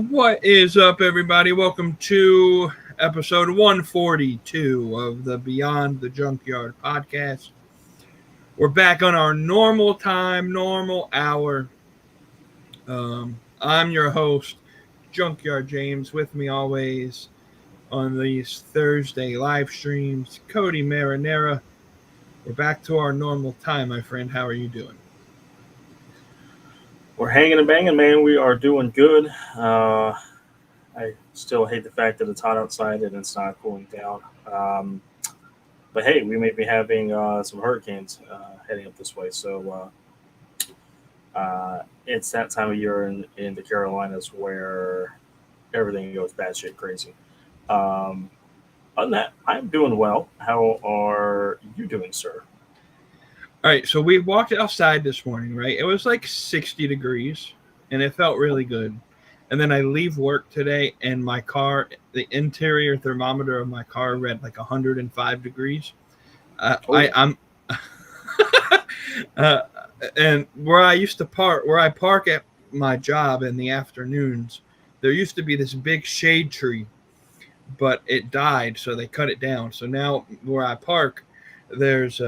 What is up, everybody? Welcome to episode 142 of the Beyond the Junkyard podcast. We're back on our normal time, normal hour. I'm your host, Junkyard James. With me always on these Thursday live streams, Cody Marinera. We're back to our normal time, my friend. How are you doing? We're hanging and banging, man. We are doing good. I still hate the fact that it's hot outside and it's not cooling down. But hey, we may be having some hurricanes heading up this way. So it's that time of year in the Carolinas where everything goes batshit crazy. Other than that, I'm doing well. How are you doing, sir? All right, so we walked outside this morning, right? It was like 60 degrees, and it felt really good. And then I leave work today, and my car, the interior thermometer of my car read like 105 degrees. I'm, uh, and where I park at my job in the afternoons, there used to be this big shade tree, but it died, so they cut it down. So now where I park, there's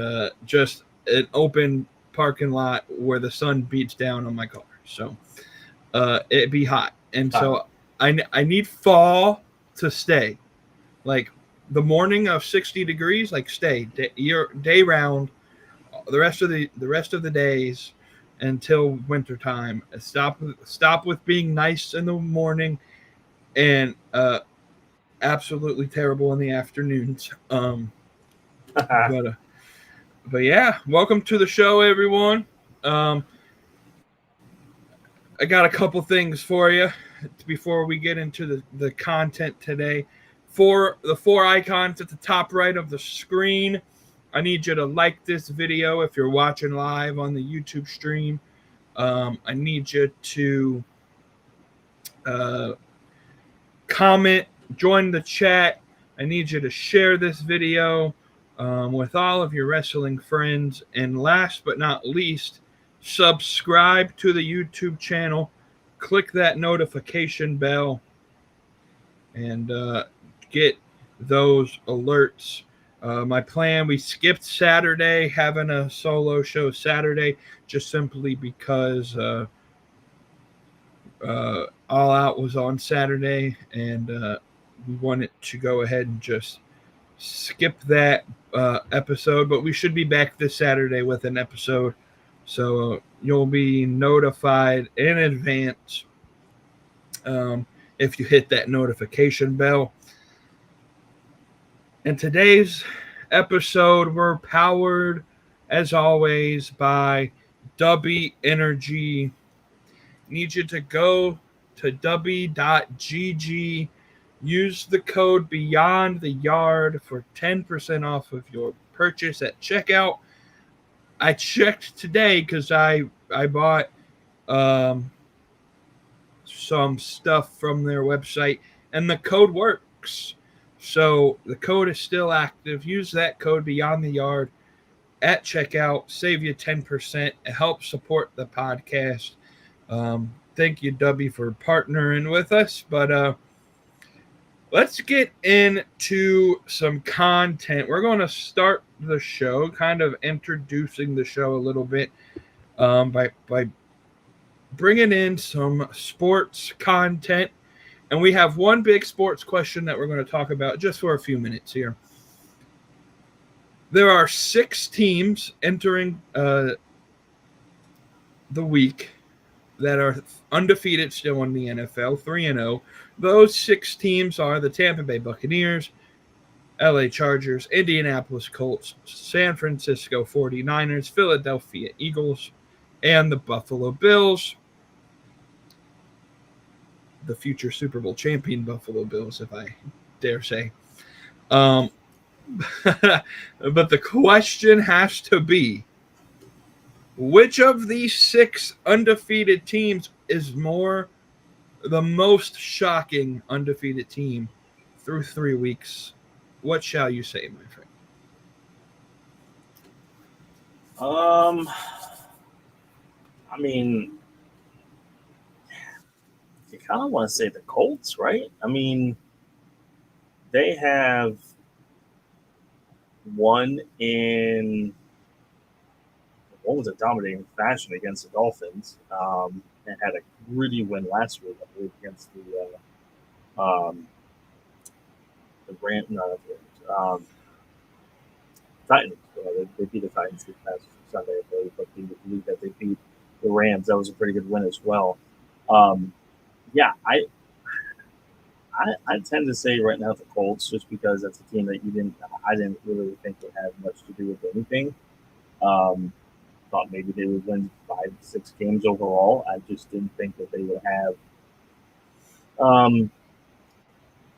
just an open parking lot where the sun beats down on my car. So it'd be hot. And so I need fall to stay. Like the morning of 60 degrees, like stay day round, the rest of the days until winter time. Stop with being nice in the morning and absolutely terrible in the afternoons. But yeah, welcome to the show, everyone. I got a couple things for you before we get into the content today. For the four icons at the top right of the screen, I need you to like this video if you're watching live on the YouTube stream. I need you to comment, join the chat. I need you to share this video with all of your wrestling friends. And last but not least, subscribe to the YouTube channel. Click that notification bell and get those alerts. My plan, we skipped Saturday, having a solo show Saturday, just simply because All Out was on Saturday, and we wanted to go ahead and just skip that episode. But we should be back this Saturday with an episode, so you'll be notified in advance if you hit that notification bell. In today's episode, we're powered, as always, by Dubby Energy. Need you to go to dubby.gg, use the code Beyond the Yard for 10% off of your purchase at checkout. I checked today because I bought some stuff from their website, and the code works. So the code is still active. Use that code Beyond the Yard at checkout. Save you 10%. It helps support the podcast. Thank you, Dubby, for partnering with us. But let's get into some content. We're going to start the show, kind of introducing the show a little bit by bringing in some sports content. And we have one big sports question that we're going to talk about just for a few minutes here. There are 6 teams entering the week that are undefeated still in the NFL, 3-0. Those 6 teams are the Tampa Bay Buccaneers, LA Chargers, Indianapolis Colts, San Francisco 49ers, Philadelphia Eagles, and the Buffalo Bills. The future Super Bowl champion Buffalo Bills, if I dare say. But the question has to be, which of these 6 undefeated teams is the most shocking undefeated team through 3 weeks? What shall you say, my friend? I mean, you kind of want to say the Colts, right? I mean, they have won in what was a dominating fashion against the Dolphins, and had a gritty win last week, I believe, against the Rams, no, Titans. They beat the Titans this past Sunday, I believe, but the believe that they beat the Rams. That was a pretty good win as well. Um, yeah, I tend to say right now the Colts, just because that's a team that I didn't really think would have much to do with anything. Um, Thought maybe they would win 5-6 games overall. I just didn't think that they would have um,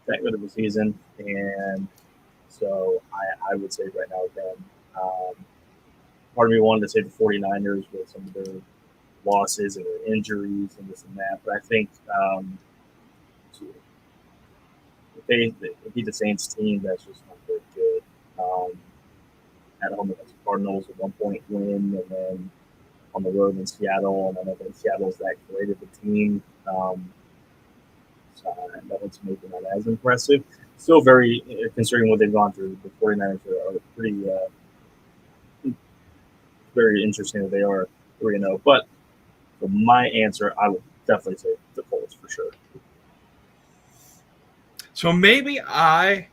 that good of a season, and so I would say right now them. Um, Part of me wanted to say the 49ers with some of their losses and their injuries and this and that, but I think if they beat the Saints team, that's just not very good. At home against the Cardinals, a 1-point win, and then on the road in Seattle, and I don't think Seattle's that great of a team. So that one's maybe not as impressive. Still very, considering what they've gone through, the 49ers are pretty, very interesting that they are 3-0. But for my answer, I would definitely say the Colts for sure. So maybe I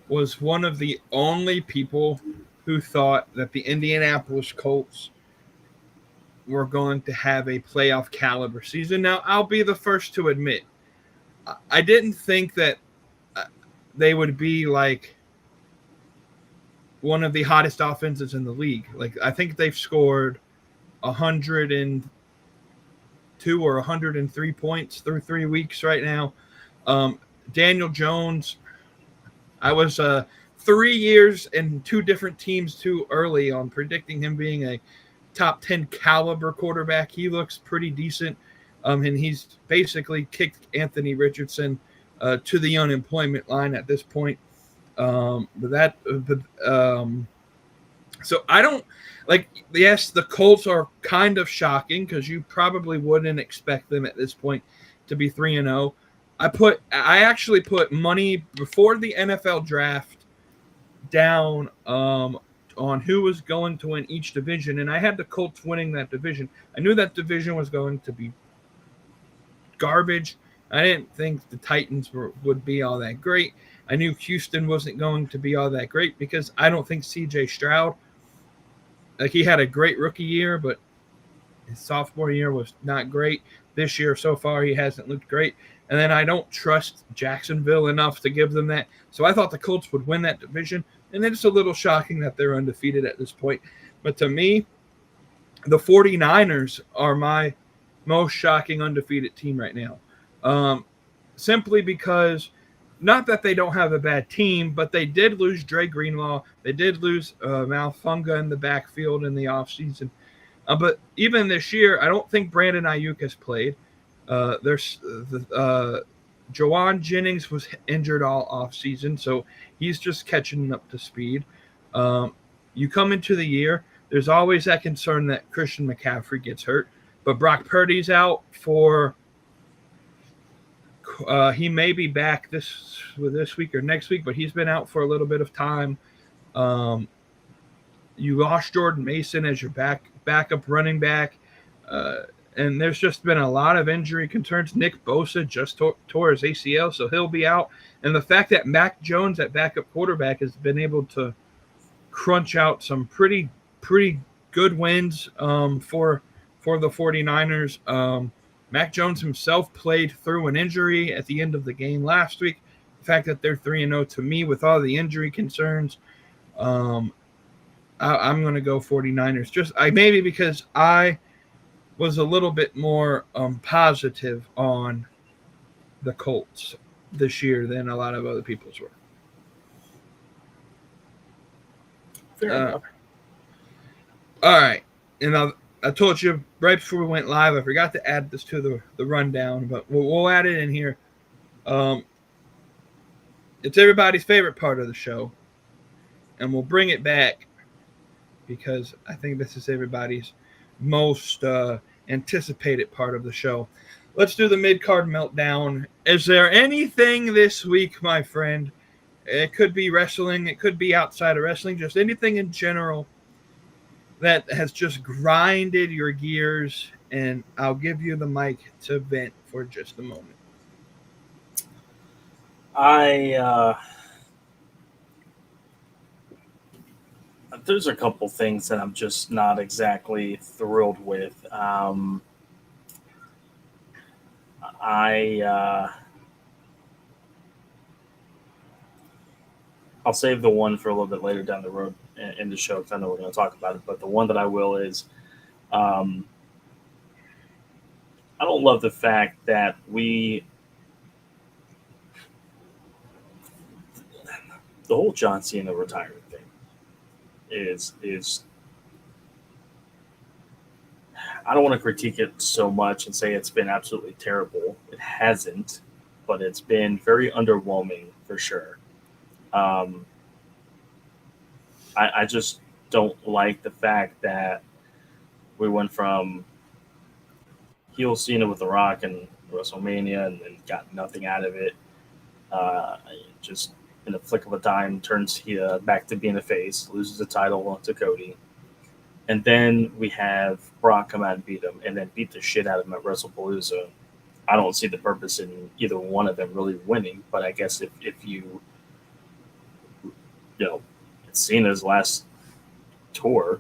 was one of the only people who thought that the Indianapolis Colts were going to have a playoff caliber season. Now, I'll be the first to admit, I didn't think that they would be like one of the hottest offenses in the league. Like, I think they've scored 102 or 103 points through 3 weeks right now. Daniel Jones, I was 3 years and 2 different teams too early on predicting him being a top 10 caliber quarterback. He looks pretty decent, and he's basically kicked Anthony Richardson to the unemployment line at this point. So I don't like. Yes, the Colts are kind of shocking because you probably wouldn't expect them at this point to be 3-0. I actually put money before the NFL draft down on who was going to win each division, and I had the Colts winning that division. I knew that division was going to be garbage. I didn't think the Titans would be all that great. I knew Houston wasn't going to be all that great because I don't think C.J. Stroud, like, he had a great rookie year, but his sophomore year was not great. This year so far he hasn't looked great. And then I don't trust Jacksonville enough to give them that. So I thought the Colts would win that division. And then it's a little shocking that they're undefeated at this point. But to me, the 49ers are my most shocking undefeated team right now. Simply because, not that they don't have a bad team, but they did lose Dre Greenlaw. They did lose Malfunga in the backfield in the offseason. But even this year, I don't think Brandon Ayuk has played. Jawan Jennings was injured all offseason, so he's just catching up to speed. You come into the year, there's always that concern that Christian McCaffrey gets hurt, but Brock Purdy's out for he may be back this week or next week, but he's been out for a little bit of time. You lost Jordan Mason as your backup running back. And there's just been a lot of injury concerns. Nick Bosa just tore his ACL, so he'll be out. And the fact that Mac Jones at backup quarterback has been able to crunch out some pretty good wins for the 49ers. Mac Jones himself played through an injury at the end of the game last week. The fact that they're 3-0 to me with all the injury concerns, I'm going to go 49ers. Maybe because I was a little bit more positive on the Colts this year than a lot of other people's were. Fair enough. All right. And I told you right before we went live, I forgot to add this to the rundown, but we'll add it in here. It's everybody's favorite part of the show, and we'll bring it back because I think this is everybody's most anticipated part of the show. let's do the mid-card meltdown. Is there anything this week, my friend? It could be wrestling. It could be outside of wrestling. Just anything in general that has just grinded your gears. And I'll give you the mic to vent for just a moment. There's a couple things that I'm just not exactly thrilled with. I'll save the one for a little bit later down the road in the show because I know we're going to talk about it. But the one that I will is, I don't love the fact that the whole John Cena retirement thing is I don't want to critique it so much and say it's been absolutely terrible. It hasn't, but it's been very underwhelming for sure. I just don't like the fact that we went from heel Cena with The Rock and WrestleMania and got nothing out of it. Just in a flick of a dime, turns back to being a face, loses the title to Cody. And then we have Brock come out and beat him, and then beat the shit out of him at WrestlePalooza. I don't see the purpose in either one of them really winning, but I guess if you it's Cena's last tour,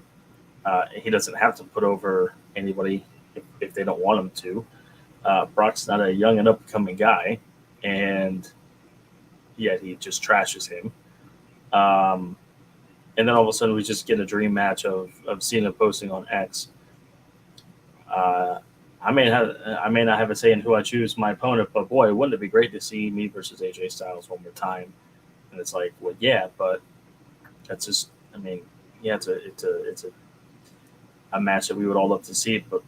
he doesn't have to put over anybody if they don't want him to. Brock's not a young and up-and-coming guy, and yet he just trashes him. And then all of a sudden we just get a dream match of Cena posting on X. I may not have a say in who I choose my opponent, but boy, wouldn't it be great to see me versus AJ Styles one more time? And it's like, well, yeah, but that's just, it's a match that we would all love to see, but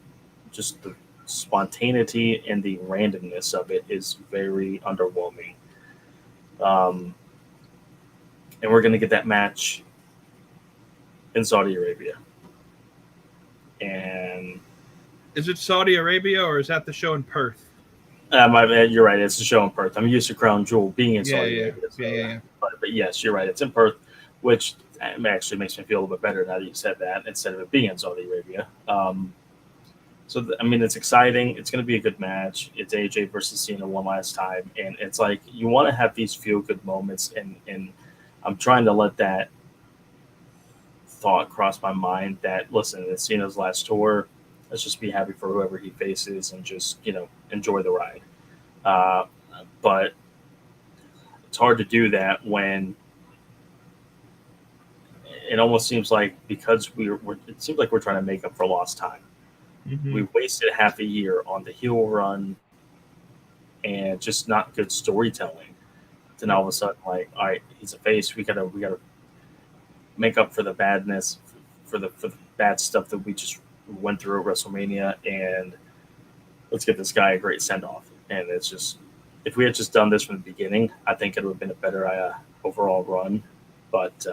just the spontaneity and the randomness of it is very underwhelming. And we're going to get that match in Saudi Arabia. And is it Saudi Arabia or is that the show in Perth? You're right. It's the show in Perth. I'm used to Crown Jewel being in Saudi Arabia. So, yeah. But yes, you're right. It's in Perth, which actually makes me feel a little bit better now that you said that instead of it being in Saudi Arabia. It's exciting. It's going to be a good match. It's AJ versus Cena one last time. And it's like you want to have these feel-good moments. And I'm trying to let that thought cross my mind that, listen, it's Cena's last tour. Let's just be happy for whoever he faces and just, enjoy the ride. But it's hard to do that when it almost seems like because it seems like we're trying to make up for lost time. Mm-hmm. We wasted half a year on the heel run and just not good storytelling. Then all of a sudden, like, all right, he's a face. We gotta make up for the badness, for the bad stuff that we just went through at WrestleMania, and let's give this guy a great send off. And it's just, if we had just done this from the beginning, I think it would have been a better overall run. But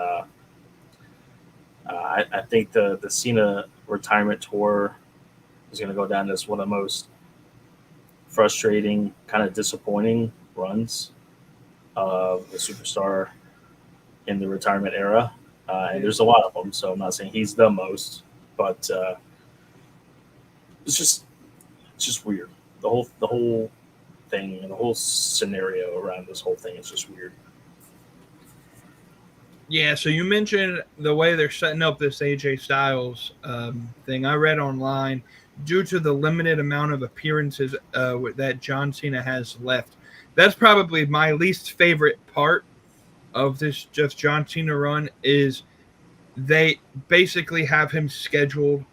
I think the Cena retirement tour is going to go down as one of the most frustrating, kind of disappointing runs of the superstar in the retirement era. And there's a lot of them, so I'm not saying he's the most, but it's just weird. The whole thing and the whole scenario around this whole thing is just weird. Yeah, so you mentioned the way they're setting up this AJ Styles thing. I read online, due to the limited amount of appearances that John Cena has left, that's probably my least favorite part of this just John Cena run is they basically have him scheduled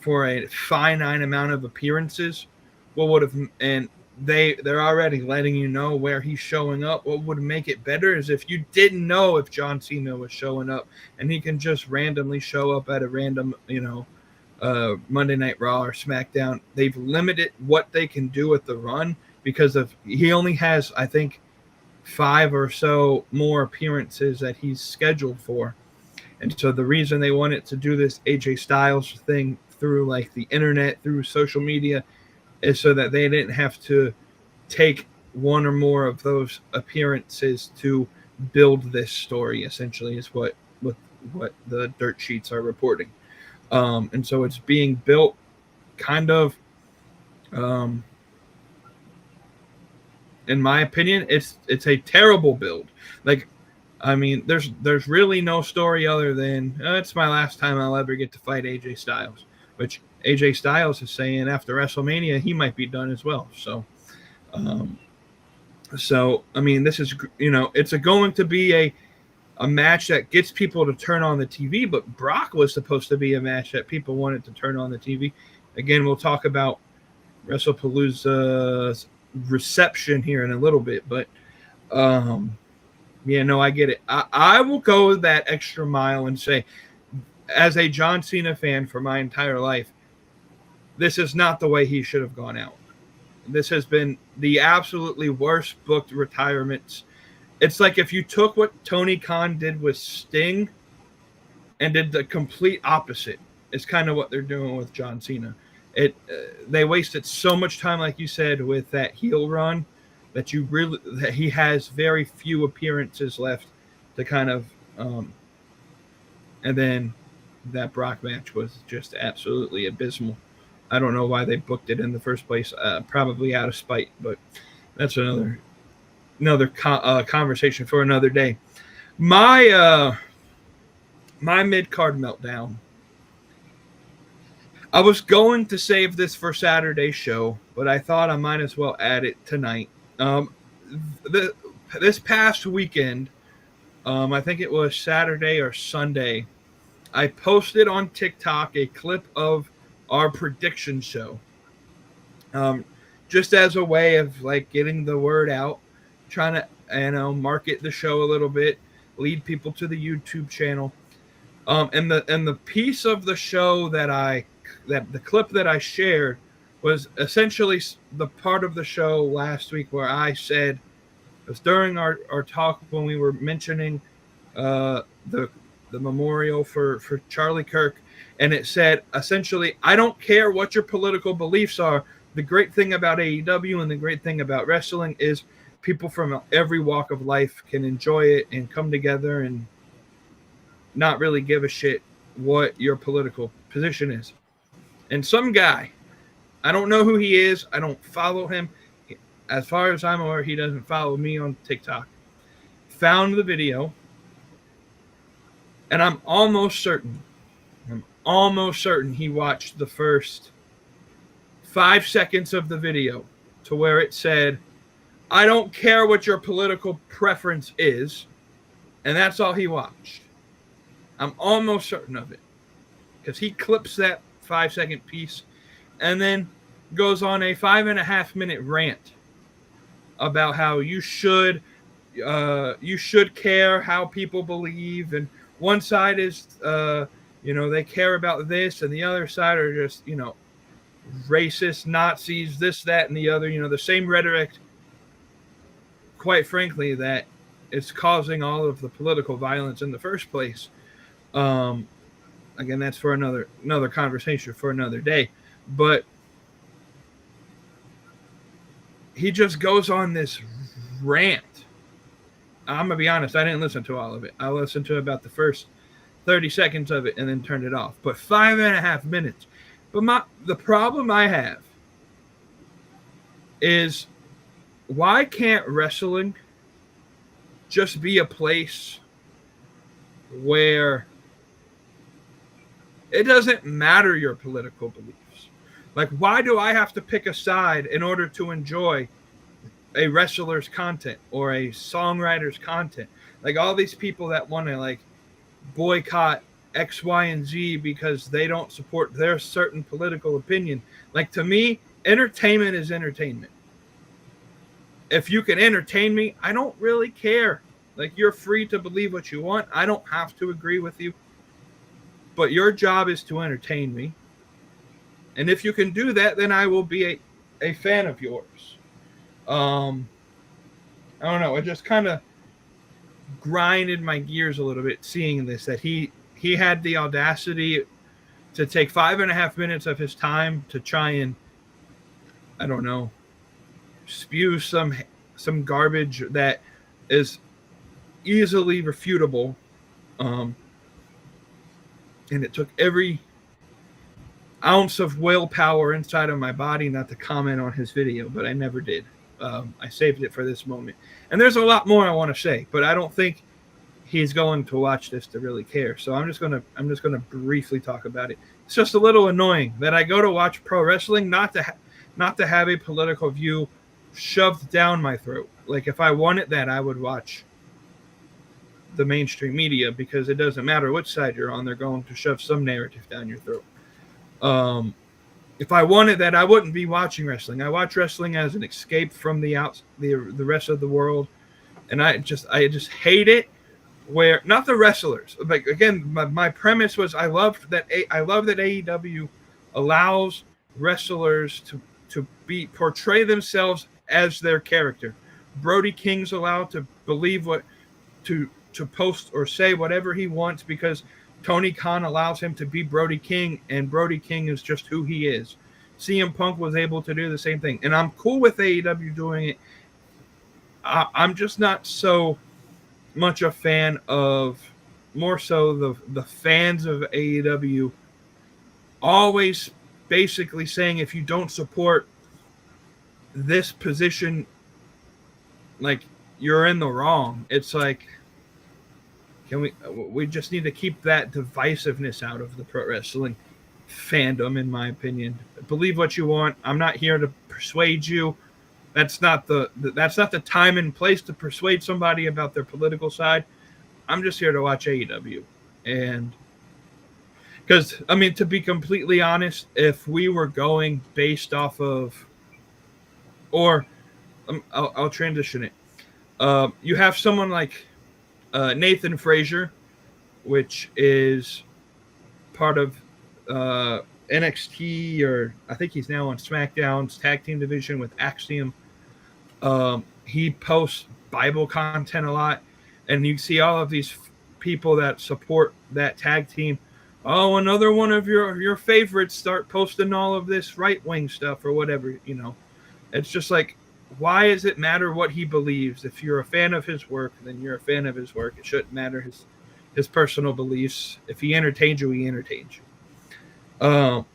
for a finite amount of appearances. They're already letting you know where he's showing up. What would make it better is if you didn't know if John Cena was showing up and he can just randomly show up at a random, Monday Night Raw or SmackDown. They've limited what they can do with the run because he only has, I think, 5 or so more appearances that he's scheduled for. And so the reason they wanted to do this AJ Styles thing through like the internet, through social media, is so that they didn't have to take one or more of those appearances to build this story. Essentially, is what the dirt sheets are reporting, and so it's being built kind of. Um, in my opinion, it's a terrible build. Like, I mean, there's really no story other than it's my last time I'll ever get to fight AJ Styles, which AJ Styles is saying after WrestleMania he might be done as well. Um, so I mean, this is it's going to be a match that gets people to turn on the TV, but Brock was supposed to be a match that people wanted to turn on the TV. Again, we'll talk about WrestlePalooza's reception here in a little bit, but yeah, no, I get it. I will go that extra mile and say, as a John Cena fan for my entire life, this is not the way he should have gone out. This has been the absolutely worst booked retirements. It's like if you took what Tony Khan did with Sting and did the complete opposite. It's kind of what they're doing with John Cena. They wasted so much time, like you said, with that heel run that he has very few appearances left to kind of, and then that Brock match was just absolutely abysmal. I don't know why they booked it in the first place. Probably out of spite, but that's another conversation for another day. My mid card meltdown. I was going to save this for Saturday's show, but I thought I might as well add it tonight. This past weekend, I think it was Saturday or Sunday, I posted on TikTok a clip of our prediction show. Just as a way of like getting the word out, trying to market the show a little bit, lead people to the YouTube channel. And the piece of the show that the clip that I shared was essentially the part of the show last week where I said, it was during our talk when we were mentioning the memorial for Charlie Kirk, and it said essentially, I don't care what your political beliefs are. The great thing about AEW and the great thing about wrestling is people from every walk of life can enjoy it and come together and not really give a shit what your political position is. And some guy, I don't know who he is, I don't follow him. As far as I'm aware, he doesn't follow me on TikTok. Found the video, and I'm almost certain he watched the first 5 seconds of the video to where it said, I don't care what your political preference is, and that's all he watched. I'm almost certain of it, because he clips that 5-second piece and then goes on a 5.5-minute rant about how you should care how people believe, and one side is they care about this, and the other side are just racist Nazis, this, that, and the other, the same rhetoric, quite frankly, that is causing all of the political violence in the first place. Again, that's for another conversation for another day. But he just goes on this rant. I'm going to be honest, I didn't listen to all of it. I listened to about the first 30 seconds of it and then turned it off. But 5.5 minutes. But the problem I have is, why can't wrestling just be a place where it doesn't matter your political beliefs? Like, why do I have to pick a side in order to enjoy a wrestler's content or a songwriter's content? Like, all these people that want to like boycott X, Y, and Z because they don't support their certain political opinion. Like, to me, entertainment is entertainment. If you can entertain me, I don't really care. Like, you're free to believe what you want. I don't have to agree with you. But your job is to entertain me. And if you can do that, then I will be a fan of yours. I don't know. It just kind of grinded my gears a little bit seeing this, that he had the audacity to take 5.5 minutes of his time to try and I don't know, spew some garbage that is easily refutable. Um, and it took every ounce of willpower inside of my body not to comment on his video, but I never did. I saved it for this moment. And there's a lot more I want to say, but I don't think he's going to watch this to really care. So I'm just gonna briefly talk about it. It's just a little annoying that I go to watch pro wrestling not to have a political view shoved down my throat. Like if I wanted that, I would watch the mainstream media because it doesn't matter which side you're on; they're going to shove some narrative down your throat. If I wanted that, I wouldn't be watching wrestling. I watch wrestling as an escape from the rest of the world, and I just hate it. Where not the wrestlers, like again, my premise was I love that AEW allows wrestlers to portray themselves as their character. Brody King's allowed to believe to post or say whatever he wants because Tony Khan allows him to be Brody King, and Brody King is just who he is. CM Punk was able to do the same thing, and I'm cool with AEW doing it. I'm just not so much a fan of, more so the fans of AEW always basically saying if you don't support this position, like you're in the wrong. It's like, can we just need to keep that divisiveness out of the pro wrestling fandom, in my opinion. Believe what you want. I'm not here to persuade you. That's not the time and place to persuade somebody about their political side. I'm just here to watch AEW. And because, I mean, to be completely honest, if we were going based off of, or I'll transition it. You have someone like Nathan Frazier, which is part of NXT, or I think he's now on SmackDown's tag team division with Axiom. He posts Bible content a lot, and you see all of these people that support that tag team. Oh, another one of your favorites start posting all of this right-wing stuff or whatever, you know. It's just like, why does it matter what he believes? If you're a fan of his work, then you're a fan of his work. It shouldn't matter his personal beliefs. If he entertains you, he entertains you. All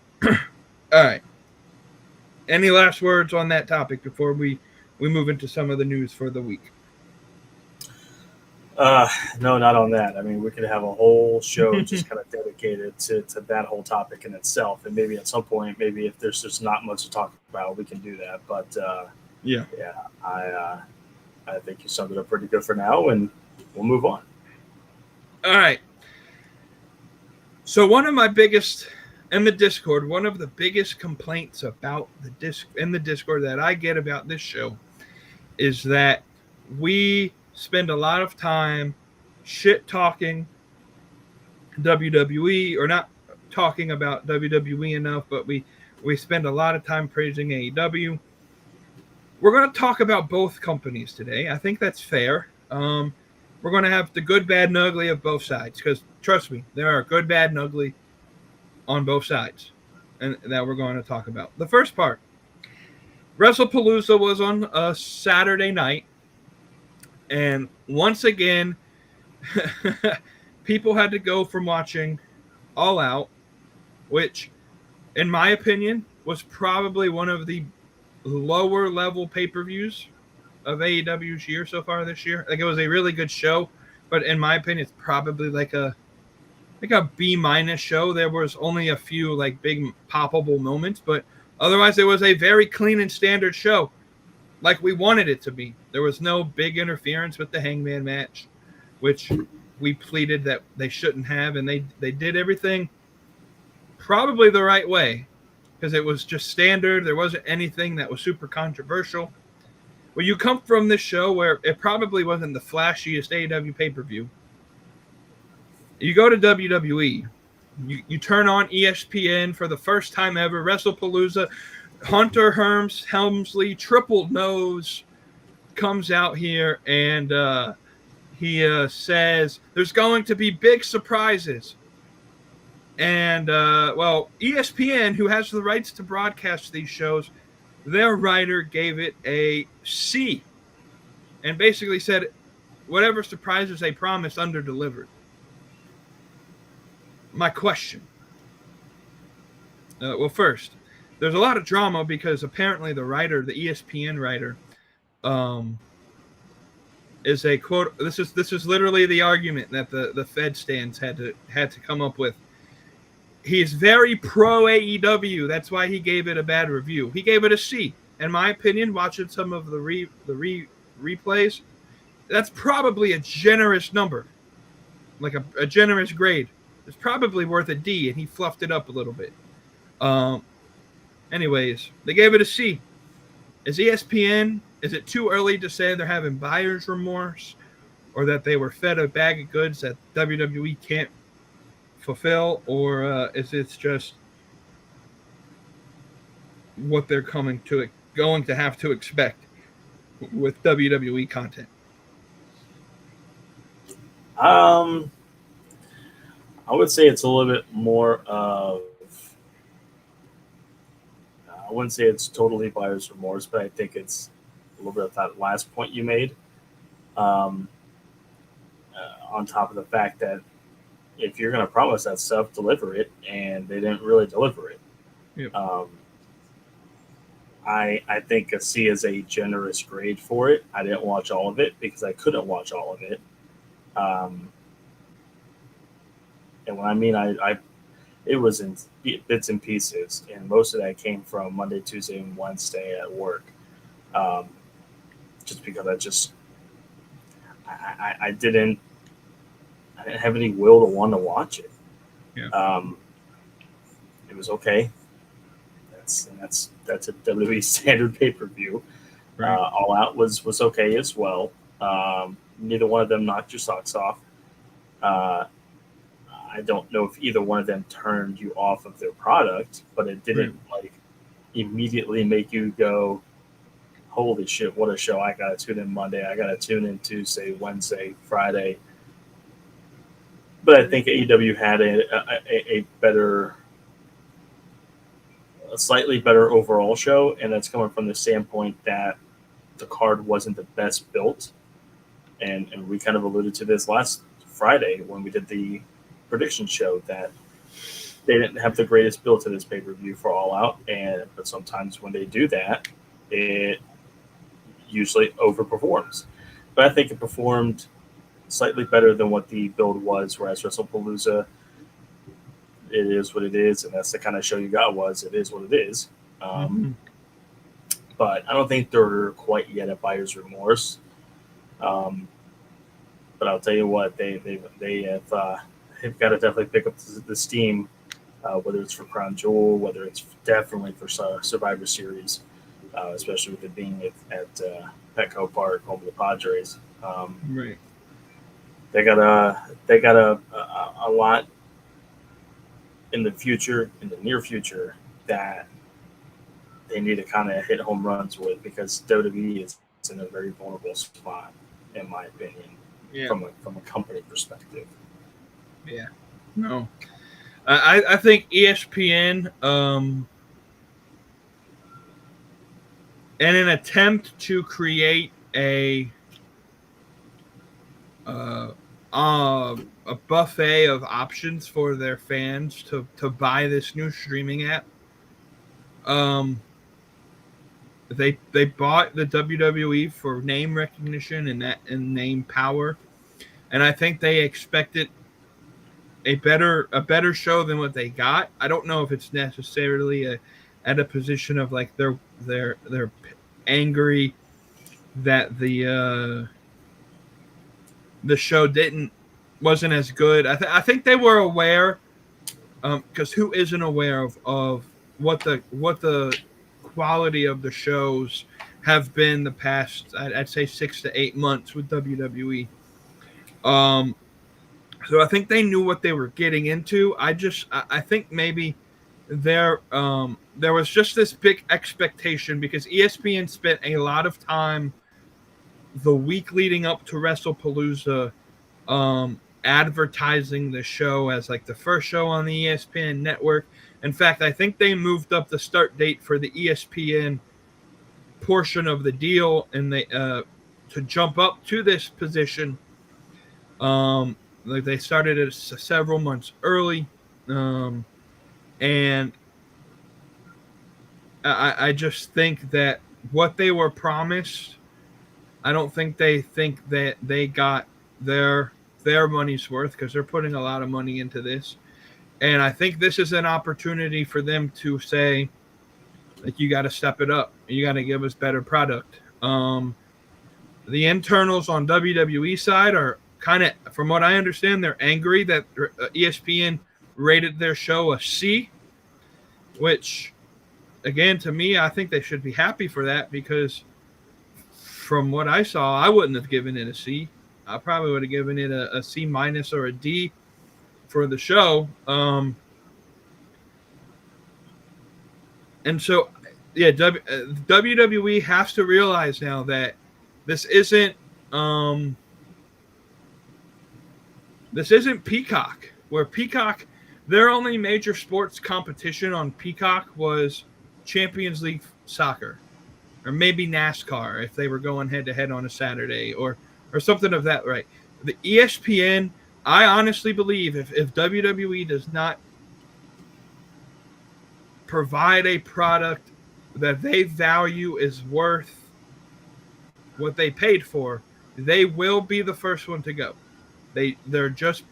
right. Any last words on that topic before we move into some of the news for the week? No, not on that. I mean, we could have a whole show just kind of dedicated to that whole topic in itself. And maybe at some point, maybe if there's just not much to talk about, we can do that. But yeah, I think you summed it up pretty good for now, and we'll move on. All right. So one of my biggest in the Discord, one of the biggest complaints about the Discord that I get about this show is that we spend a lot of time shit talking WWE, or not talking about WWE enough, but we spend a lot of time praising AEW. We're going to talk about both companies today. I think that's fair. We're going to have the good, bad, and ugly of both sides, because trust me, there are good, bad, and ugly on both sides, and that we're going to talk about. The first part, WrestlePalooza was on a Saturday night, and once again, people had to go from watching All Out, which, in my opinion, was probably one of the lower level pay-per-views of AEW's year so far this year. Like, it was a really good show, but in my opinion, it's probably like a B- show. There was only a few like big poppable moments, but otherwise it was a very clean and standard show, like we wanted it to be. There was no big interference with the Hangman match, which we pleaded that they shouldn't have, and they did everything probably the right way, because it was just standard. There wasn't anything that was super controversial. Well, you come from this show where it probably wasn't the flashiest AEW pay-per-view. You go to WWE, you turn on ESPN for the first time ever, WrestlePalooza, Hunter Helmsley, Triple Nose, comes out here, and he says there's going to be big surprises. And, well, ESPN, who has the rights to broadcast these shows, their writer gave it a C and basically said whatever surprises they promised under-delivered. My question. Well, first, there's a lot of drama because apparently the writer, the ESPN writer, um, is a quote. This is literally the argument that the Fed stands had to come up with. He is very pro AEW. That's why he gave it a bad review. He gave it a C. In my opinion, watching some of the replays, that's probably a generous number, like a generous grade. It's probably worth a D, and he fluffed it up a little bit. Anyways, they gave it a C. Is ESPN, is it too early to say they're having buyer's remorse or that they were fed a bag of goods that WWE can't fulfill, or is it just what they're going to have to expect with WWE content? I would say it's a little bit more of, I wouldn't say it's totally buyer's remorse, but I think it's a little bit of that last point you made. On top of the fact that if you're going to promise that stuff, deliver it, and they didn't really deliver it. Yep. I think a C is a generous grade for it. I didn't watch all of it because I couldn't watch all of it. And when I mean it was in bits and pieces, and most of that came from Monday, Tuesday, and Wednesday at work. Just because I didn't have any will to want to watch it. Yeah. It was okay. That's a WWE standard pay-per-view. Right. All Out was okay as well. Neither one of them knocked your socks off. I don't know if either one of them turned you off of their product, but it didn't immediately make you go, holy shit, what a show. I got to tune in Monday. I got to tune in Tuesday, Wednesday, Friday. But I think AEW had a slightly better overall show, and that's coming from the standpoint that the card wasn't the best built. And we kind of alluded to this last Friday when we did the prediction show that they didn't have the greatest build to this pay-per-view for All Out, but sometimes when they do that, it usually overperforms. But I think it performed slightly better than what the build was, whereas WrestlePalooza, it is what it is, and that's the kind of show you got. It is what it is. But I don't think they're quite yet at buyer's remorse. But I'll tell you what, they have got to definitely pick up the steam, whether it's for Crown Jewel, whether it's definitely for Survivor Series, especially with it being at Petco Park, home of the Padres. Right. They got a lot in the future, in the near future, that they need to kind of hit home runs with, because WWE is in a very vulnerable spot, in my opinion, from a company perspective. Yeah. No. I think ESPN, in an attempt to create a buffet of options for their fans to buy this new streaming app, they bought the WWE for name recognition and name power, and I think they expected a better show than what they got. I don't know if it's necessarily at a position of like they're angry that the show wasn't as good. I think they were aware, because who isn't aware of what the quality of the shows have been the past, I'd say 6 to 8 months with WWE. So I think they knew what they were getting into. I think maybe there was just this big expectation, because ESPN spent a lot of time the week leading up to WrestlePalooza advertising the show as like the first show on the ESPN network. In fact, I think they moved up the start date for the ESPN portion of the deal, and they to jump up to this position. Like they started it several months early, and I just think that what they were promised, I don't think that they got their money's worth, because they're putting a lot of money into this. And I think this is an opportunity for them to say, like, you got to step it up. You got to give us better product. The internals on WWE side are kind of, from what I understand, they're angry that ESPN rated their show a C, which, again, to me, I think they should be happy for that, because from what I saw, I wouldn't have given it a C. I probably would have given it a C minus or a D for the show. And so, yeah, WWE has to realize now that this isn't Peacock, where Peacock, their only major sports competition on Peacock was Champions League soccer, or maybe NASCAR if they were going head to head on a Saturday, or something of that. Right. The ESPN, I honestly believe if WWE does not provide a product that they value is worth what they paid for, they will be the first one to go. They just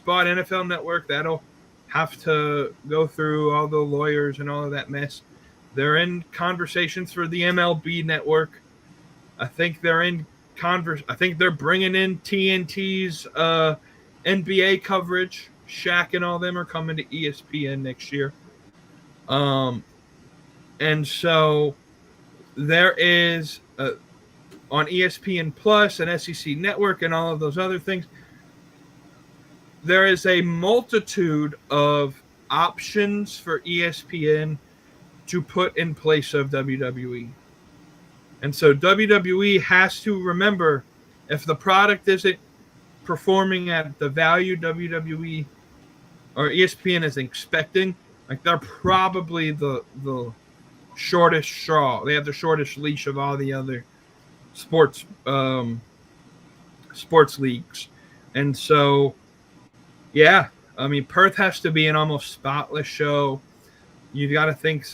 bought NFL Network. That'll have to go through all the lawyers and all of that mess. They're in conversations for the MLB Network. I think they're in I think they're bringing in TNT's NBA coverage. Shaq and all them are coming to ESPN next year. And so there is on ESPN Plus and SEC Network and all of those other things, there is a multitude of options for ESPN to put in place of WWE. And so WWE has to remember, if the product isn't performing at the value WWE or ESPN is expecting, like, they're probably the shortest straw. They have the shortest leash of all the other sports leagues. And so, yeah, I mean, Perth has to be an almost spotless show. You've got to think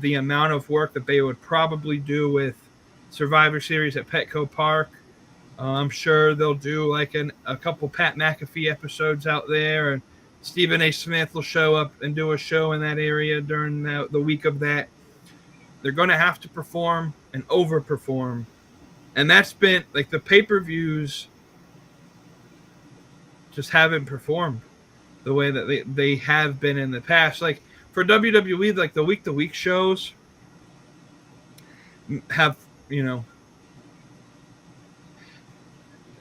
the amount of work that they would probably do with Survivor Series at Petco Park. I'm sure they'll do like a couple Pat McAfee episodes out there, and Stephen A. Smith will show up and do a show in that area during the week of that. They're going to have to perform and overperform. And that's been, like, the pay-per-views just haven't performed the way that they have been in the past. Like, for WWE, like, the week-to-week shows have,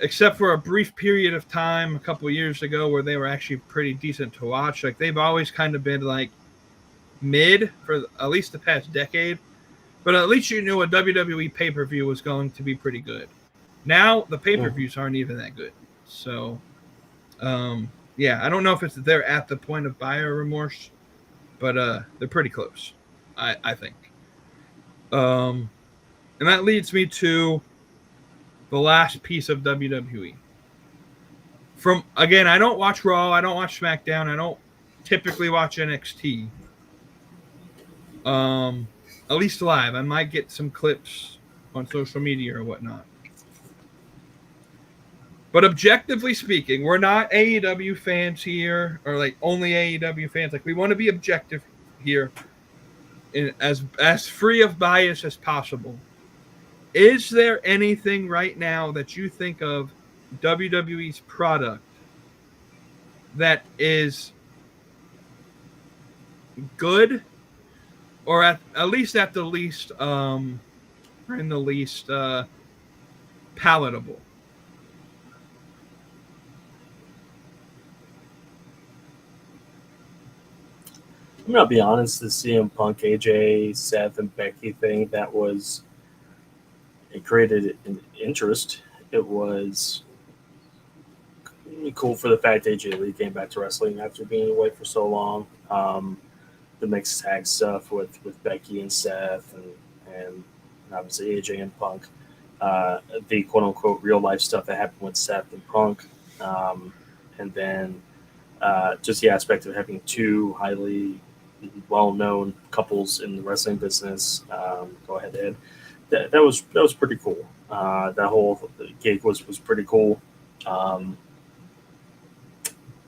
except for a brief period of time a couple of years ago where they were actually pretty decent to watch, like, they've always kind of been, like, mid for at least the past decade. But at least you knew a WWE pay-per-view was going to be pretty good. Now, the pay-per-views aren't even that good. So, yeah, I don't know if they're at the point of buyer remorse, but they're pretty close, I think. And that leads me to the last piece of WWE. Again, I don't watch Raw, I don't watch SmackDown, I don't typically watch NXT. At least live. I might get some clips on social media or whatnot. But objectively speaking, we're not AEW fans here, or like only AEW fans. Like, we want to be objective here, as free of bias as possible. Is there anything right now that you think of WWE's product that is good, or at least at the least, or in the least palatable? I'm gonna be honest. The CM Punk, AJ, Seth, and Becky thing, it created an interest. It was cool for the fact AJ Lee came back to wrestling after being away for so long. The mixed tag stuff with Becky and Seth, and and obviously AJ and Punk. The quote unquote real life stuff that happened with Seth and Punk, and then just the aspect of having two highly well known couples in the wrestling business go ahead and that was pretty cool. That whole gig was pretty cool. Um,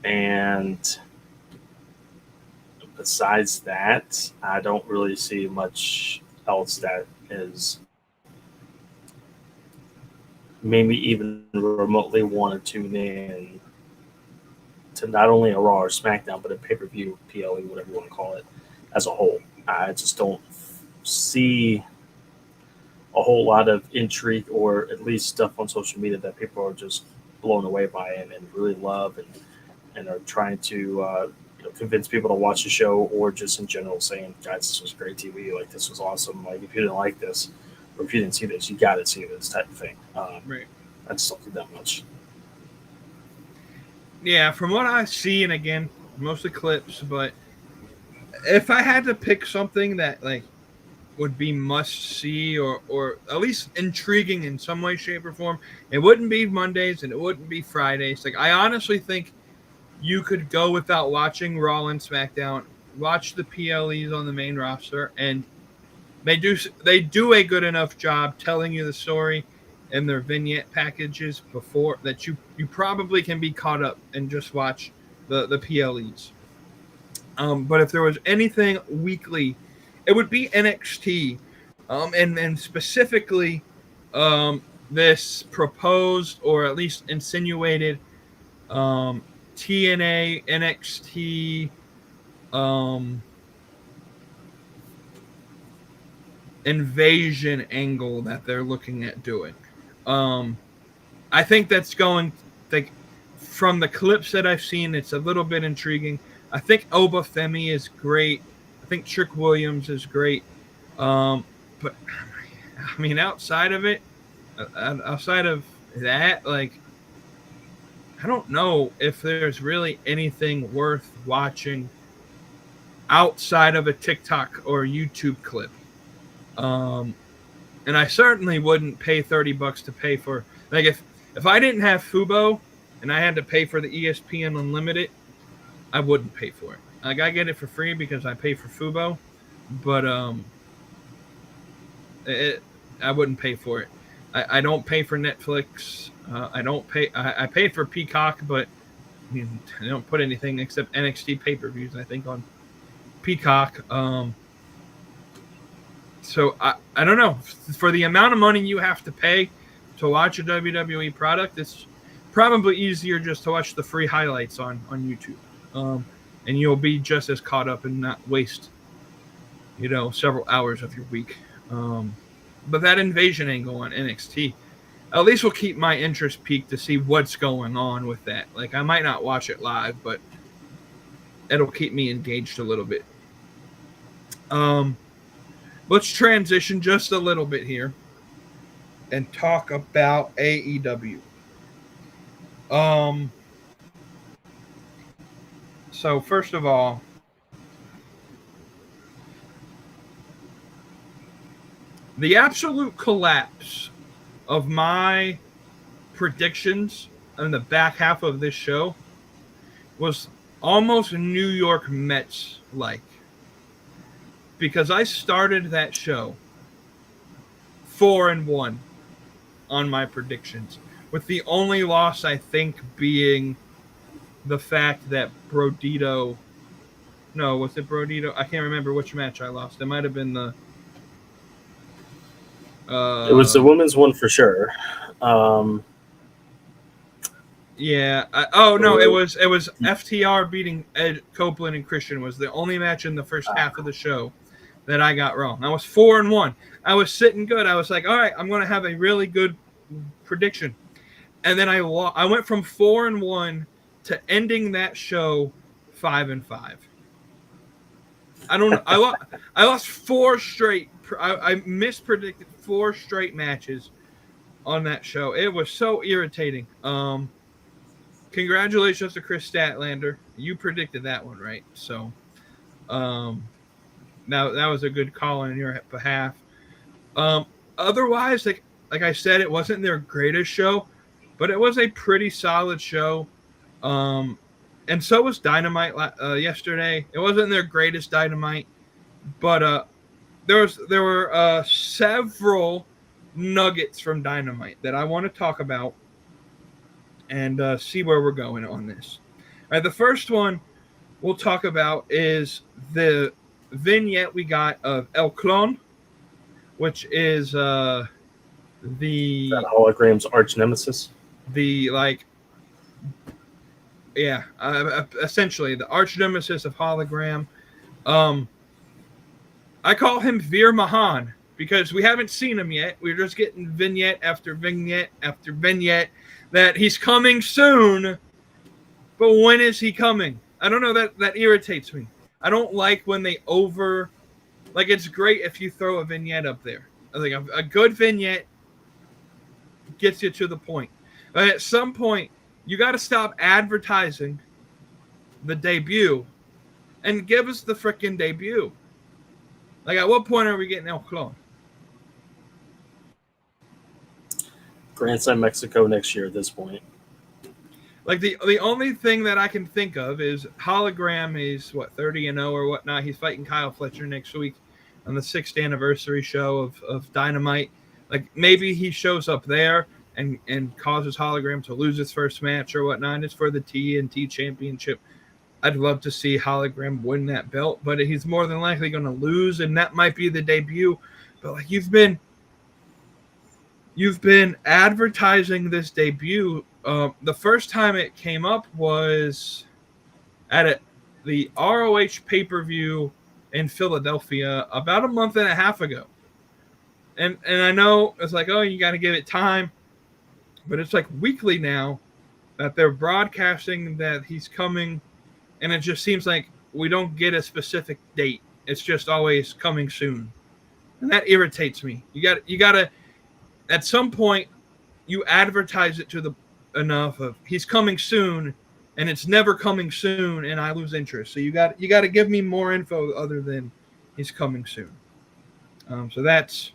and besides that, I don't really see much else that is maybe even remotely want to tune in to not only a Raw or SmackDown, but a pay per view, PLE, whatever you want to call it, as a whole. I just don't see a whole lot of intrigue or at least stuff on social media that people are just blown away by and really love and are trying to convince people to watch the show, or just in general saying, guys, this was great TV. Like, this was awesome. Like, if you didn't like this, or if you didn't see this, you got to see this type of thing. Right. I just don't do that much. Yeah, from what I see, and again, mostly clips, but if I had to pick something that like would be must see or at least intriguing in some way, shape, or form, it wouldn't be Mondays and it wouldn't be Fridays. Like, I honestly think you could go without watching Raw and SmackDown, watch the PLEs on the main roster, and they do a good enough job telling you the story in their vignette packages before that you probably can be caught up and just watch the PLEs. But if there was anything weekly, it would be NXT, and specifically this proposed or at least insinuated TNA NXT invasion angle that they're looking at doing. I think that's going. Like, from the clips that I've seen, it's a little bit intriguing. I think Oba Femi is great. I think Trick Williams is great. But I mean, outside of that, like, I don't know if there's really anything worth watching outside of a TikTok or YouTube clip. And I certainly wouldn't pay $30 to pay for, like, if I didn't have Fubo and I had to pay for the ESPN Unlimited, I wouldn't pay for it. Like, I get it for free because I pay for Fubo, but I wouldn't pay for it. I don't pay for Netflix. I don't pay. I paid for Peacock, but I mean, I don't put anything except NXT pay-per-views, I think, on Peacock. So I don't know. For the amount of money you have to pay to watch a WWE product, it's probably easier just to watch the free highlights on YouTube. And you'll be just as caught up and not waste, several hours of your week. But that invasion angle on NXT at least will keep my interest peaked to see what's going on with that. Like, I might not watch it live, but it'll keep me engaged a little bit. Let's transition just a little bit here and talk about AEW. So first of all, the absolute collapse of my predictions in the back half of this show was almost New York Mets like. Because I started that show 4-1 on my predictions, with the only loss I think being the fact that Brodito. No, was it Brodito? I can't remember which match I lost. It might have been the. It was the women's one for sure. Yeah. It was FTR beating Ed Copeland and Christian was the only match in the first half of the show that I got wrong. I was 4-1. I was sitting good. I was like, all right, I'm going to have a really good prediction. And then I went from 4-1 to ending that show 5-5. I lost 4 straight. I mispredicted 4 straight matches on that show. It was so irritating. Congratulations to Chris Statlander. You predicted that one right. So, now that was a good call on your behalf. otherwise, like I said, it wasn't their greatest show, but it was a pretty solid show. Um, and so was Dynamite yesterday. It wasn't their greatest Dynamite, but there were several nuggets from Dynamite that I want to talk about and see where we're going on this. All right, the first one we'll talk about is the vignette we got of El Clone, which is That the hologram's arch nemesis. the like yeah, essentially the arch nemesis of hologram. Um, I call him Veer Mahan because we haven't seen him yet. We're just getting vignette after vignette after vignette that he's coming soon. But when is he coming? I don't know. That irritates me. I don't like when they like. It's great if you throw a vignette up there. I think a good vignette gets you to the point. But at some point, you got to stop advertising the debut and give us the freaking debut. Like, at what point are we getting El Clone? Grand Slam Mexico next year at this point. Like, the only thing that I can think of is Hologram is, 30-0 or whatnot. He's fighting Kyle Fletcher next week on the 6th anniversary show of Dynamite. Like, maybe he shows up there and causes Hologram to lose his first match or whatnot. It's for the TNT Championship. I'd love to see Hologram win that belt, but he's more than likely going to lose, and that might be the debut. But like you've been advertising this debut. The first time it came up was at the ROH pay-per-view in Philadelphia about a month and a half ago. And I know it's like, oh, you got to give it time, but it's like weekly now that they're broadcasting that he's coming. And it just seems like we don't get a specific date. It's just always coming soon. And that irritates me. You got to at some point you advertise it to the enough of he's coming soon and it's never coming soon and I lose interest. So you got to give me more info other than he's coming soon. So that's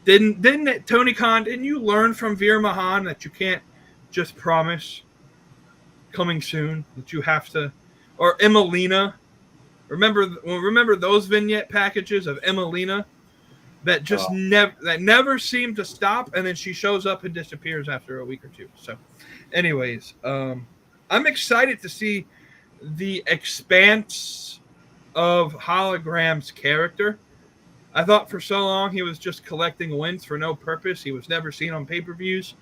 didn't Tony Khan, didn't you learn from Veer Mahan that you can't just promise coming soon, that you have to, or Emelina. Remember those vignette packages of Emelina that just never seem to stop, and then she shows up and disappears after a week or two. So, anyways, I'm excited to see the expanse of Hologram's character. I thought for so long he was just collecting wins for no purpose. He was never seen on pay-per-views.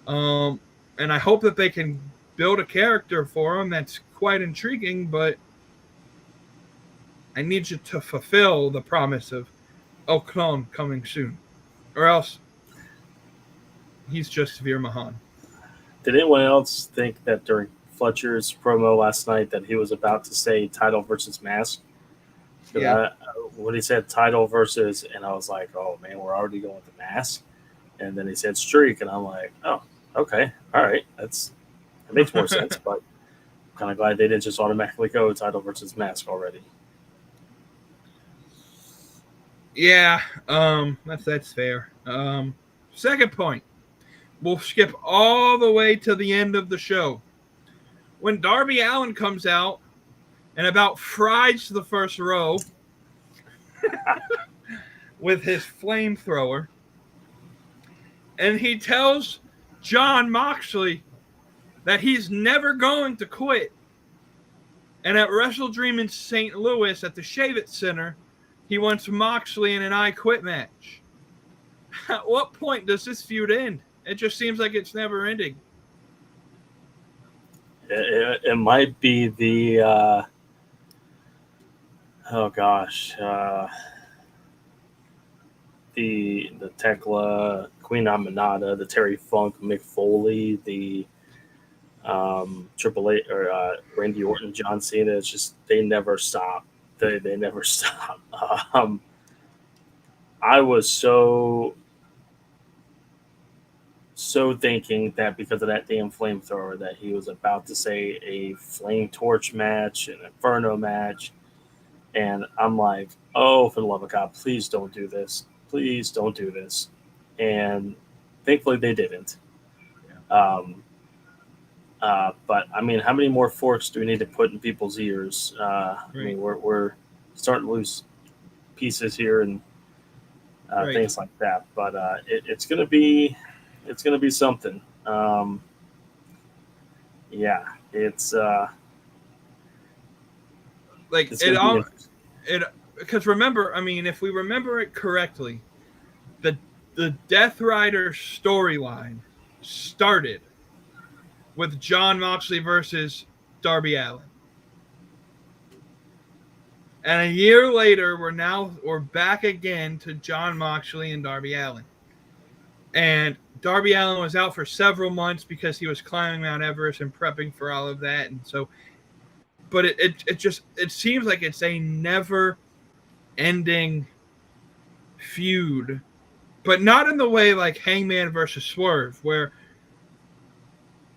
And I hope that they can build a character for him that's quite intriguing, but I need you to fulfill the promise of El Clone coming soon, or else he's just Veer Mahan. Did anyone else think that during Fletcher's promo last night that he was about to say title versus mask? Yeah. When he said title versus, and I was like, oh man, we're already going with the mask. And then he said streak, and I'm like, oh, okay, all right, that makes more sense. But I'm kind of glad they didn't just automatically go title versus mask already. Yeah, that's fair. Second point, we'll skip all the way to the end of the show. When Darby Allin comes out and about fries the first row with his flamethrower, and he tells Jon Moxley that he's never going to quit. And at Wrestle Dream in St. Louis at the Shave It Center, he wants Moxley in an I Quit match. At what point does this feud end? It just seems like it's never ending. It might be the the Tekla, Queen Aminata, the Terry Funk, Mick Foley, the Triple H or Randy Orton, John Cena. It's just they never stop. They never stop. I was so thinking that because of that damn flamethrower that he was about to say a flame torch match, an inferno match, and I'm like, oh, for the love of God, please don't do this. Please don't do this. And thankfully they didn't. Um, but I mean, how many more forks do we need to put in people's ears? I mean, we're starting to lose pieces here and things like that. But it's gonna be something. Yeah, it's Like it's it gonna be all interesting. it because remember, I mean, if we remember it correctly, the Death Rider storyline started with John Moxley versus Darby Allin. And a year later, we're back again to John Moxley and Darby Allin. And Darby Allin was out for several months because he was climbing Mount Everest and prepping for all of that. And so, but it seems like it's a never ending feud, but not in the way like Hangman versus Swerve, where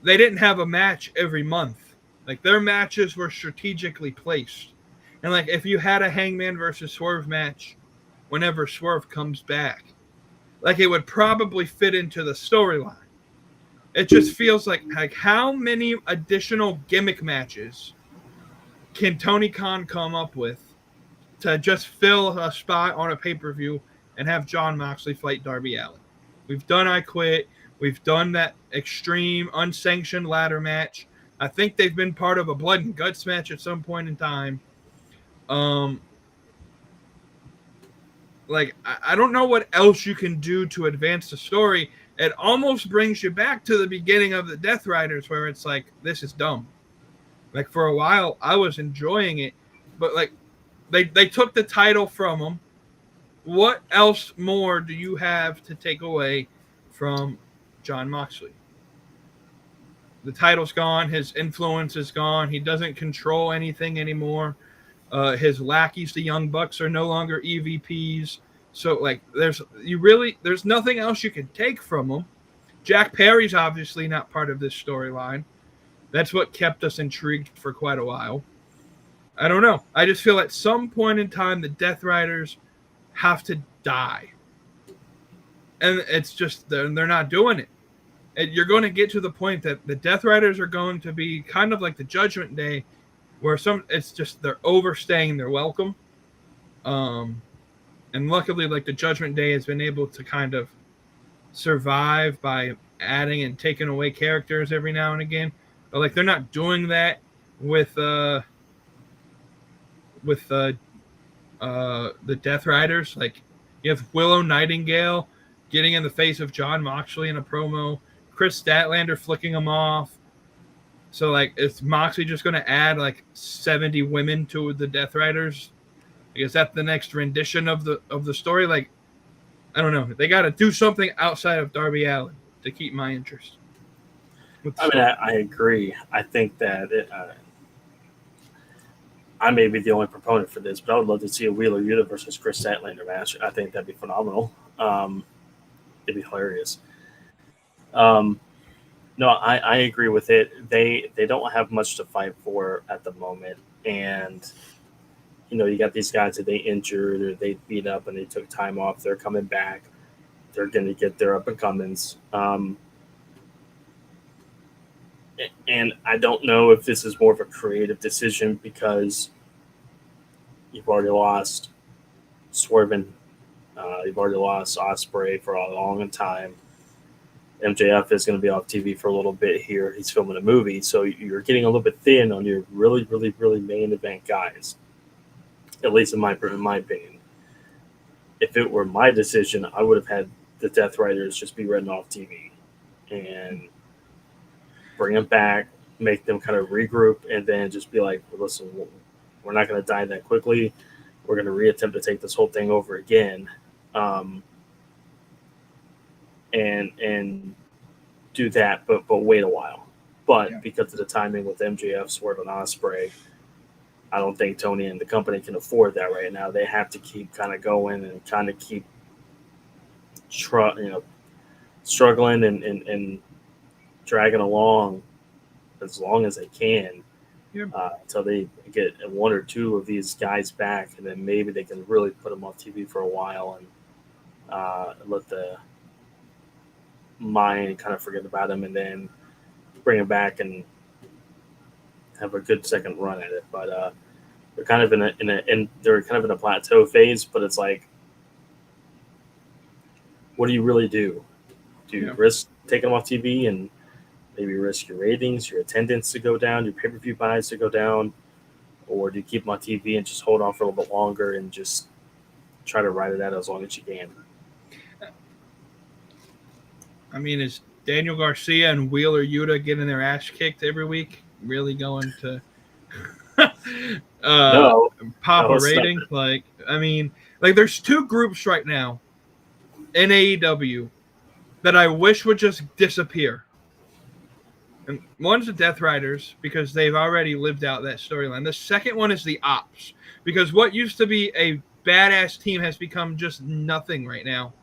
they didn't have a match every month. Like their matches were strategically placed. And like if you had a Hangman versus Swerve match whenever Swerve comes back, like it would probably fit into the storyline. It just feels like how many additional gimmick matches can Tony Khan come up with to just fill a spot on a pay-per-view and have John Moxley fight Darby Allin? We've done I Quit. We've done that extreme unsanctioned ladder match. I think they've been part of a blood and guts match at some point in time. Like I don't know what else you can do to advance the story. It almost brings you back to the beginning of the Death Riders, where it's like, this is dumb. Like for a while, I was enjoying it, but like they took the title from him. What else more do you have to take away from John Moxley? The title's gone. His influence is gone. He doesn't control anything anymore. His lackeys, the Young Bucks, are no longer EVPs. So like, there's nothing else you can take from him. Jack Perry's obviously not part of this storyline. That's what kept us intrigued for quite a while. I don't know. I just feel at some point in time the Death Riders have to die, and it's just they're not doing it. And you're going to get to the point that the Death Riders are going to be kind of like the Judgment Day, where it's just they're overstaying their welcome. And luckily, like the Judgment Day has been able to kind of survive by adding and taking away characters every now and again. But like they're not doing that with the Death Riders. Like you have Willow Nightingale getting in the face of John Moxley in a promo, Chris Statlander flicking him off. So like, is Moxley just going to add like 70 women to the Death Riders? Is that the next rendition of the story? Like, I don't know. They got to do something outside of Darby Allin to keep my interest. I mean, I agree. I think that I may be the only proponent for this, but I would love to see a Wheeler Yuta versus Chris Statlander match. I think that'd be phenomenal. It'd be hilarious. No, I agree with it. They don't have much to fight for at the moment, and you got these guys that they injured or they beat up and they took time off. They're coming back. They're going to get their up and comings. And I don't know if this is more of a creative decision because you've already lost Swerve, you've already lost Ospreay for a long time. MJF is going to be off TV for a little bit here. He's filming a movie, so you're getting a little bit thin on your really, really, really main event guys. At least in my opinion. If it were my decision, I would have had the Death Riders just be written off TV and bring them back, make them kind of regroup, and then just be like, listen, we're not going to die that quickly. We're going to reattempt to take this whole thing over again. And do that, but wait a while. But because of the timing with MJF, Swerve, and Ospreay, I don't think Tony and the company can afford that right now. They have to keep kind of going and kind of keep struggling and dragging along as long as they can until they get one or two of these guys back, and then maybe they can really put them off TV for a while and let the mind kind of forget about them, and then bring them back and have a good second run at it. But they're kind of they're kind of in a plateau phase. But it's like, what do you really do? Do you risk taking them off TV and maybe risk your ratings, your attendance to go down, your pay-per-view buys to go down, or do you keep them on TV and just hold on for a little bit longer and just try to ride it out as long as you can? I mean, is Daniel Garcia and Wheeler Yuta getting their ass kicked every week really going to pop a rating? Like, I mean, like there's two groups right now in AEW that I wish would just disappear. And one's the Death Riders because they've already lived out that storyline. The second one is the Ops because what used to be a badass team has become just nothing right now.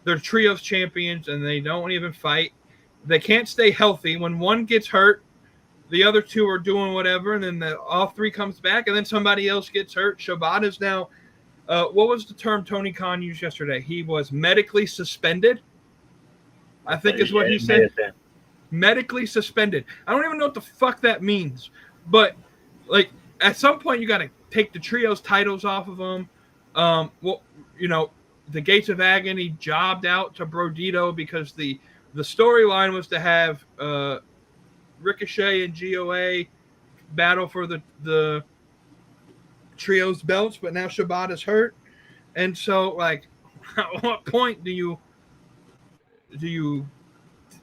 They're trios champions and they don't even fight. They can't stay healthy. When one gets hurt, the other two are doing whatever, and then all three comes back, and then somebody else gets hurt. Shibata's now, what was the term Tony Khan used yesterday? He was medically suspended, I think is what he said. Medically suspended. I don't even know what the fuck that means. But, like, at some point you got to take the trios titles off of them. Well, you know, the Gates of Agony jobbed out to Brodito because the storyline was to have Ricochet and GOA battle for the trios belts, but now Shibata's hurt. And so, like, at what point do you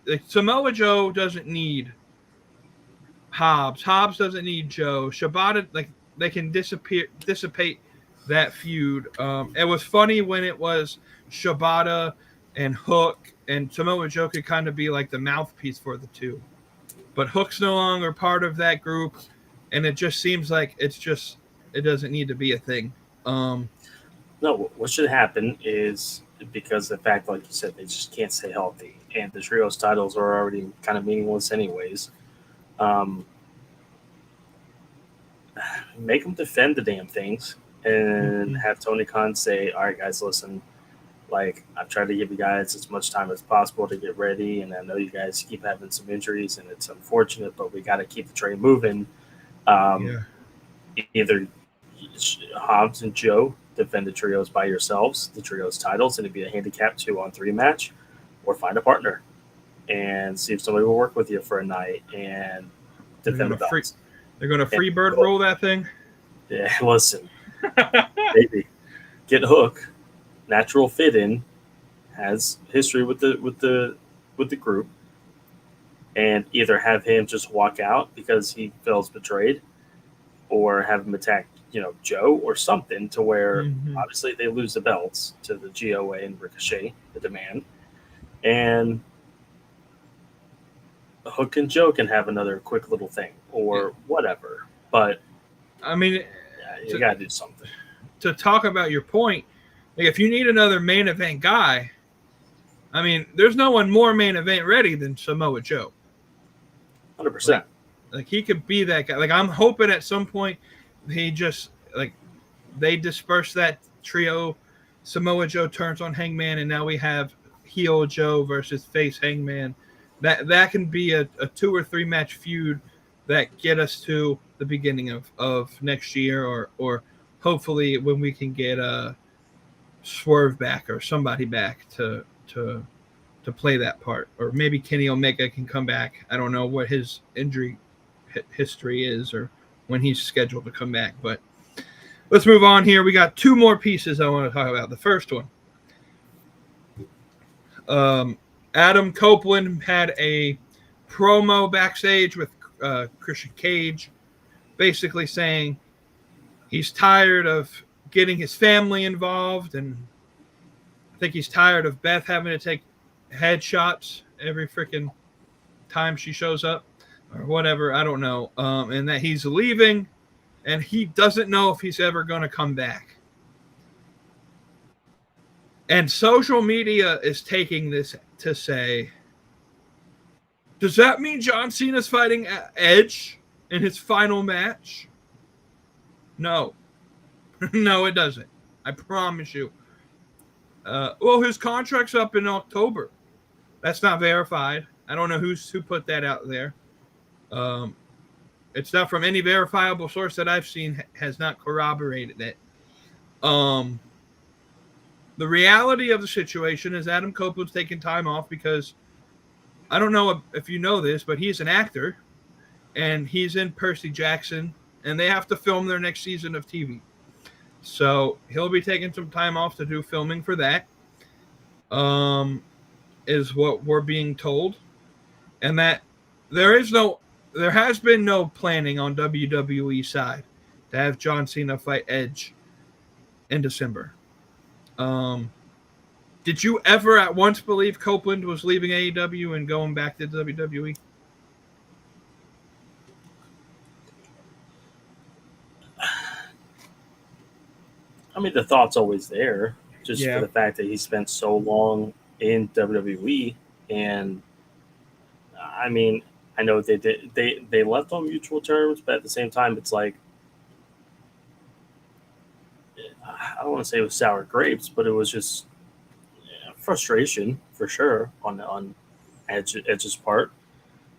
like, Samoa Joe doesn't need Hobbs. Hobbs doesn't need Joe. Shibata, like, they can dissipate that feud. It was funny when it was Shibata and Hook, and Samoa Joe could kind of be like the mouthpiece for the two. But Hook's no longer part of that group, and it just seems like it doesn't need to be a thing. No, what should happen is, because of the fact, like you said, they just can't stay healthy, and the trios titles are already kind of meaningless anyways. Make them defend the damn things, and have Tony Khan say, all right, guys, listen, like, I've tried to give you guys as much time as possible to get ready, and I know you guys keep having some injuries, and it's unfortunate, but we got to keep the train moving. Either Hobbs and Joe defend the trios by yourselves, the trios titles, and it'd be a handicap 2-on-3 match, or find a partner and see if somebody will work with you for a night and defend the belts. They're going to free bird roll that thing? Yeah, listen. Maybe. Get Hook, natural fit in, has history with the group, and either have him just walk out because he feels betrayed, or have him attack, Joe or something, to where obviously they lose the belts to the GOA and Ricochet, the Demand, and Hook and Joe can have another quick little thing or whatever. But I mean, you gotta do something. To talk about your point, like, if you need another main event guy, I mean, there's no one more main event ready than Samoa Joe. 100%. Like, he could be that guy. Like, I'm hoping at some point he just, like, they disperse that trio. Samoa Joe turns on Hangman, and now we have heel Joe versus face Hangman. That can be a 2 or 3 match feud that get us to the beginning of next year, or hopefully when we can get a Swerve back or somebody back to play that part, or maybe Kenny Omega can come back. I don't know what his injury history is or when he's scheduled to come back, but let's move on here. We got 2 more pieces I want to talk about. The first one, Adam Copeland had a promo backstage with Christian Cage, basically saying he's tired of getting his family involved, and I think he's tired of Beth having to take headshots every freaking time she shows up or whatever. I don't know. And that he's leaving, and he doesn't know if he's ever going to come back. And social media is taking this to say, does that mean John Cena's fighting Edge? in his final match? No. No, it doesn't. I promise you. Well, his contract's up in October. That's not verified. I don't know who put that out there. It's not from any verifiable source that I've seen has not corroborated it. The reality of the situation is Adam Copeland's taking time off because I don't know if you know this, but he's an actor and he's in Percy Jackson and they have to film their next season of TV. So he'll be taking some time off to do filming for that, is what we're being told. And that there has been no planning on WWE side to have John Cena fight Edge in December. Did you ever at once believe Copeland was leaving AEW and going back to WWE? I mean, the thought's always there, just for the fact that he spent so long in WWE. And I mean, I know they left on mutual terms, but at the same time, it's like, I don't want to say it was sour grapes, but it was just frustration for sure on Edge's part.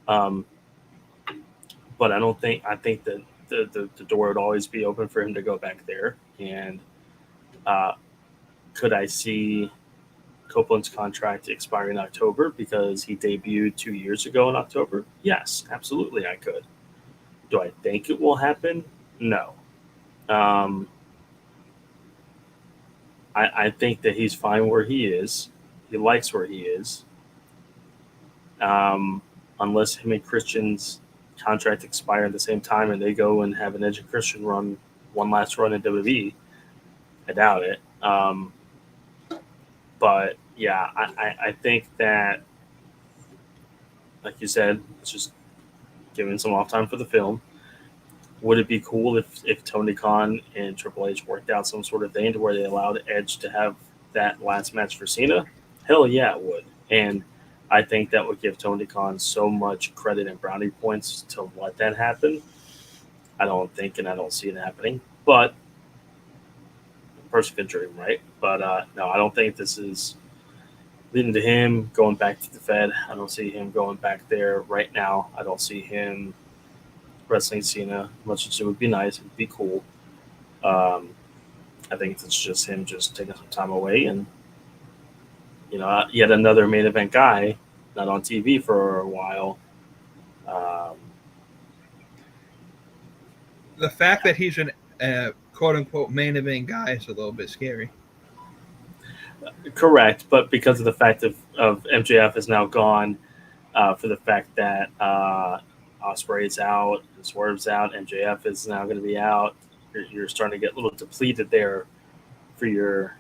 But I think that the door would always be open for him to go back there. And could I see Copeland's contract expire in October because he debuted 2 years ago in October? Yes, absolutely I could. Do I think it will happen? No. I think that he's fine where he is. He likes where he is. Unless him and Christian's contract expire at the same time and they go and have an Edge and Christian run, one last run in WWE, I doubt it. But yeah, I think that, like you said, it's just giving some off time for the film. Would it be cool if Tony Khan and Triple H worked out some sort of thing to where they allowed Edge to have that last match for Cena? Hell yeah, it would. And I think that would give Tony Khan so much credit and brownie points to let that happen. I don't think and I don't see it happening. But a person can dream, right? But no, I don't think this is leading to him going back to the Fed. I don't see him going back there right now. I don't see him wrestling Cena, much as it would be nice, it would be cool. I think it's just him just taking some time away and, yet another main event guy, not on TV for a while. The fact that he's a quote-unquote main event guy is a little bit scary. Correct, but because of the fact of MJF is now gone, for the fact that Ospreay's out, Swerve's out, MJF is now going to be out. You're starting to get a little depleted there for your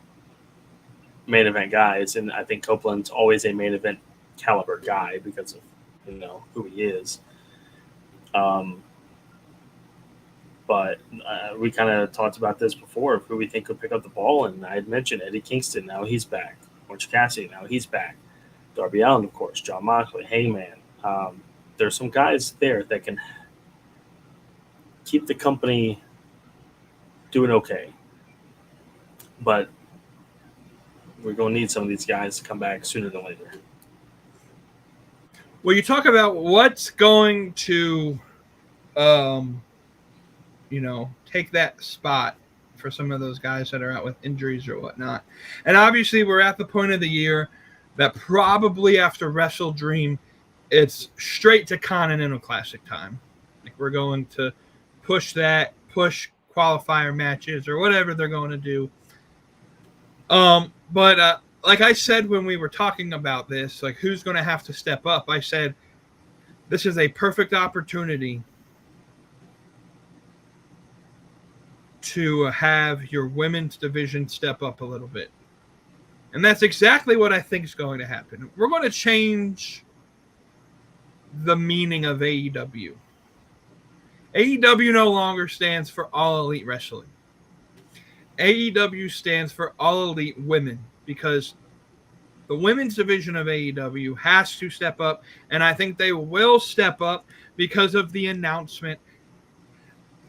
main event guys, and I think Copeland's always a main event caliber guy because of who he is. But we kind of talked about this before of who we think could pick up the ball, and I had mentioned Eddie Kingston. Now he's back. Orange Cassidy. Now he's back. Darby Allin, of course. Jon Moxley. Hangman. There's some guys there that can keep the company doing okay. But we're going to need some of these guys to come back sooner than later. Well, you talk about what's going to, take that spot for some of those guys that are out with injuries or whatnot. And obviously we're at the point of the year that probably after Wrestle Dream, it's straight to Continental Classic time. Like we're going to push qualifier matches or whatever they're going to do. But like I said when we were talking about this, like who's going to have to step up, I said this is a perfect opportunity to have your women's division step up a little bit. And that's exactly what I think is going to happen. We're going to change the meaning of AEW. AEW no longer stands for All Elite Wrestling. AEW stands for All Elite Women because the women's division of AEW has to step up, and I think they will step up because of the announcement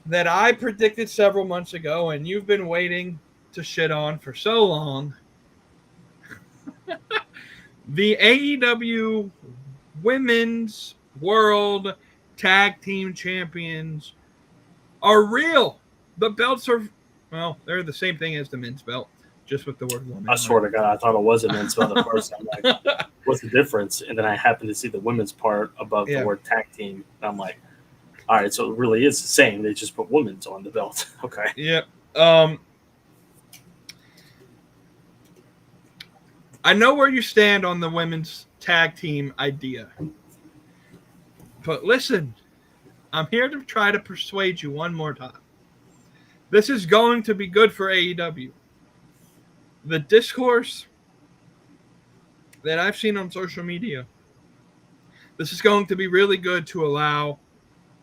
that I predicted several months ago, and you've been waiting to shit on for so long. The AEW Women's World Tag Team Champions are real. The belts are, well, they're the same thing as the men's belt, just with the word woman. I swear to God, I thought it was a men's belt at first. I'm like, what's the difference? And then I happened to see the women's part above the word tag team. And I'm like, all right, so it really is the same. They just put women's on the belt. Okay. Yep. I know where you stand on the women's tag team idea. But listen, I'm here to try to persuade you one more time. This is going to be good for AEW. The discourse that I've seen on social media, this is going to be really good to allow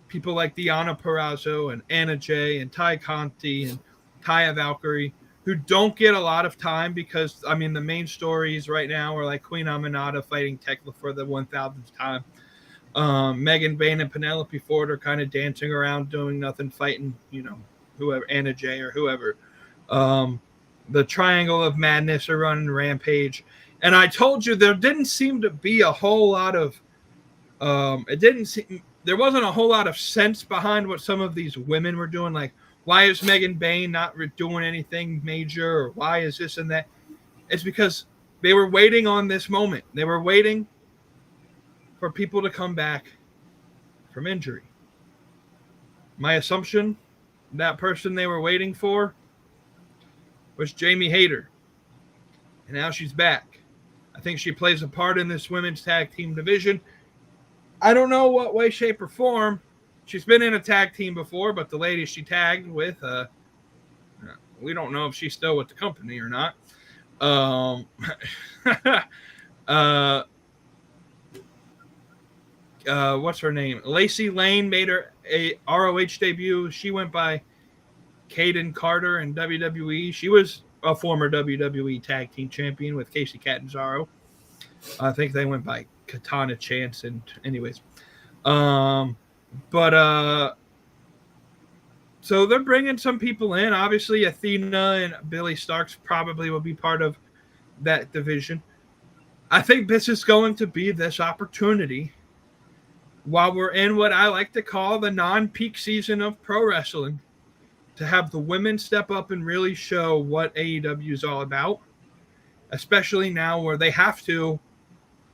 people like Deonna Purrazzo and Anna Jay and Ty Conti and Taya Valkyrie, who don't get a lot of time because, I mean, the main stories right now are like Queen Aminata fighting Tekla for the 1,000th time. Megan Bayne and Penelope Ford are kind of dancing around doing nothing, fighting, whoever, Anna Jay or whoever. The Triangle of Madness are running Rampage. And I told you there didn't seem to be a whole lot of there wasn't a whole lot of sense behind what some of these women were doing. Like, why is Megan Bayne not doing anything major, or why is this and that? It's because they were waiting on this moment. They were waiting for people to come back from injury. My assumption, that person they were waiting for was Jamie Hayter. And now she's back. I think she plays a part in this women's tag team division. I don't know what way, shape, or form. She's been in a tag team before, but the lady she tagged with, we don't know if she's still with the company or not. What's her name? Lacey Lane made her a ROH debut. She went by Kaden Carter in WWE. She was a former WWE tag team champion with Casey Catanzaro. I think they went by Katana Chance, and anyways. So they're bringing some people in. Obviously, Athena and Billy Starks probably will be part of that division. I think this is going to be this opportunity while we're in what I like to call the non-peak season of pro wrestling, to have the women step up and really show what AEW is all about, especially now where they have to,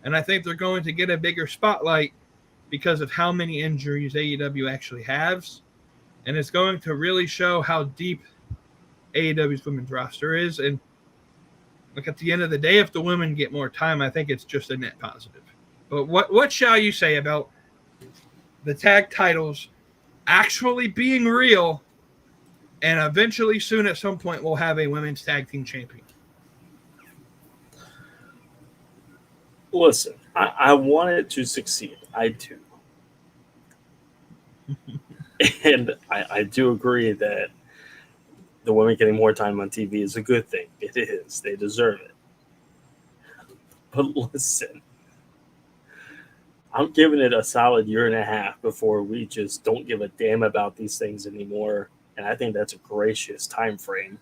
and I think they're going to get a bigger spotlight because of how many injuries AEW actually has, and it's going to really show how deep AEW's women's roster is. And look, at the end of the day, if the women get more time, I think it's just a net positive. But what shall you say about the tag titles actually being real, and eventually soon at some point we'll have a women's tag team champion? Listen, I want it to succeed. I do. And I do agree that the women getting more time on TV is a good thing. It is. They deserve it. But listen, I'm giving it a solid year and a half before we just don't give a damn about these things anymore. And I think that's a gracious time frame.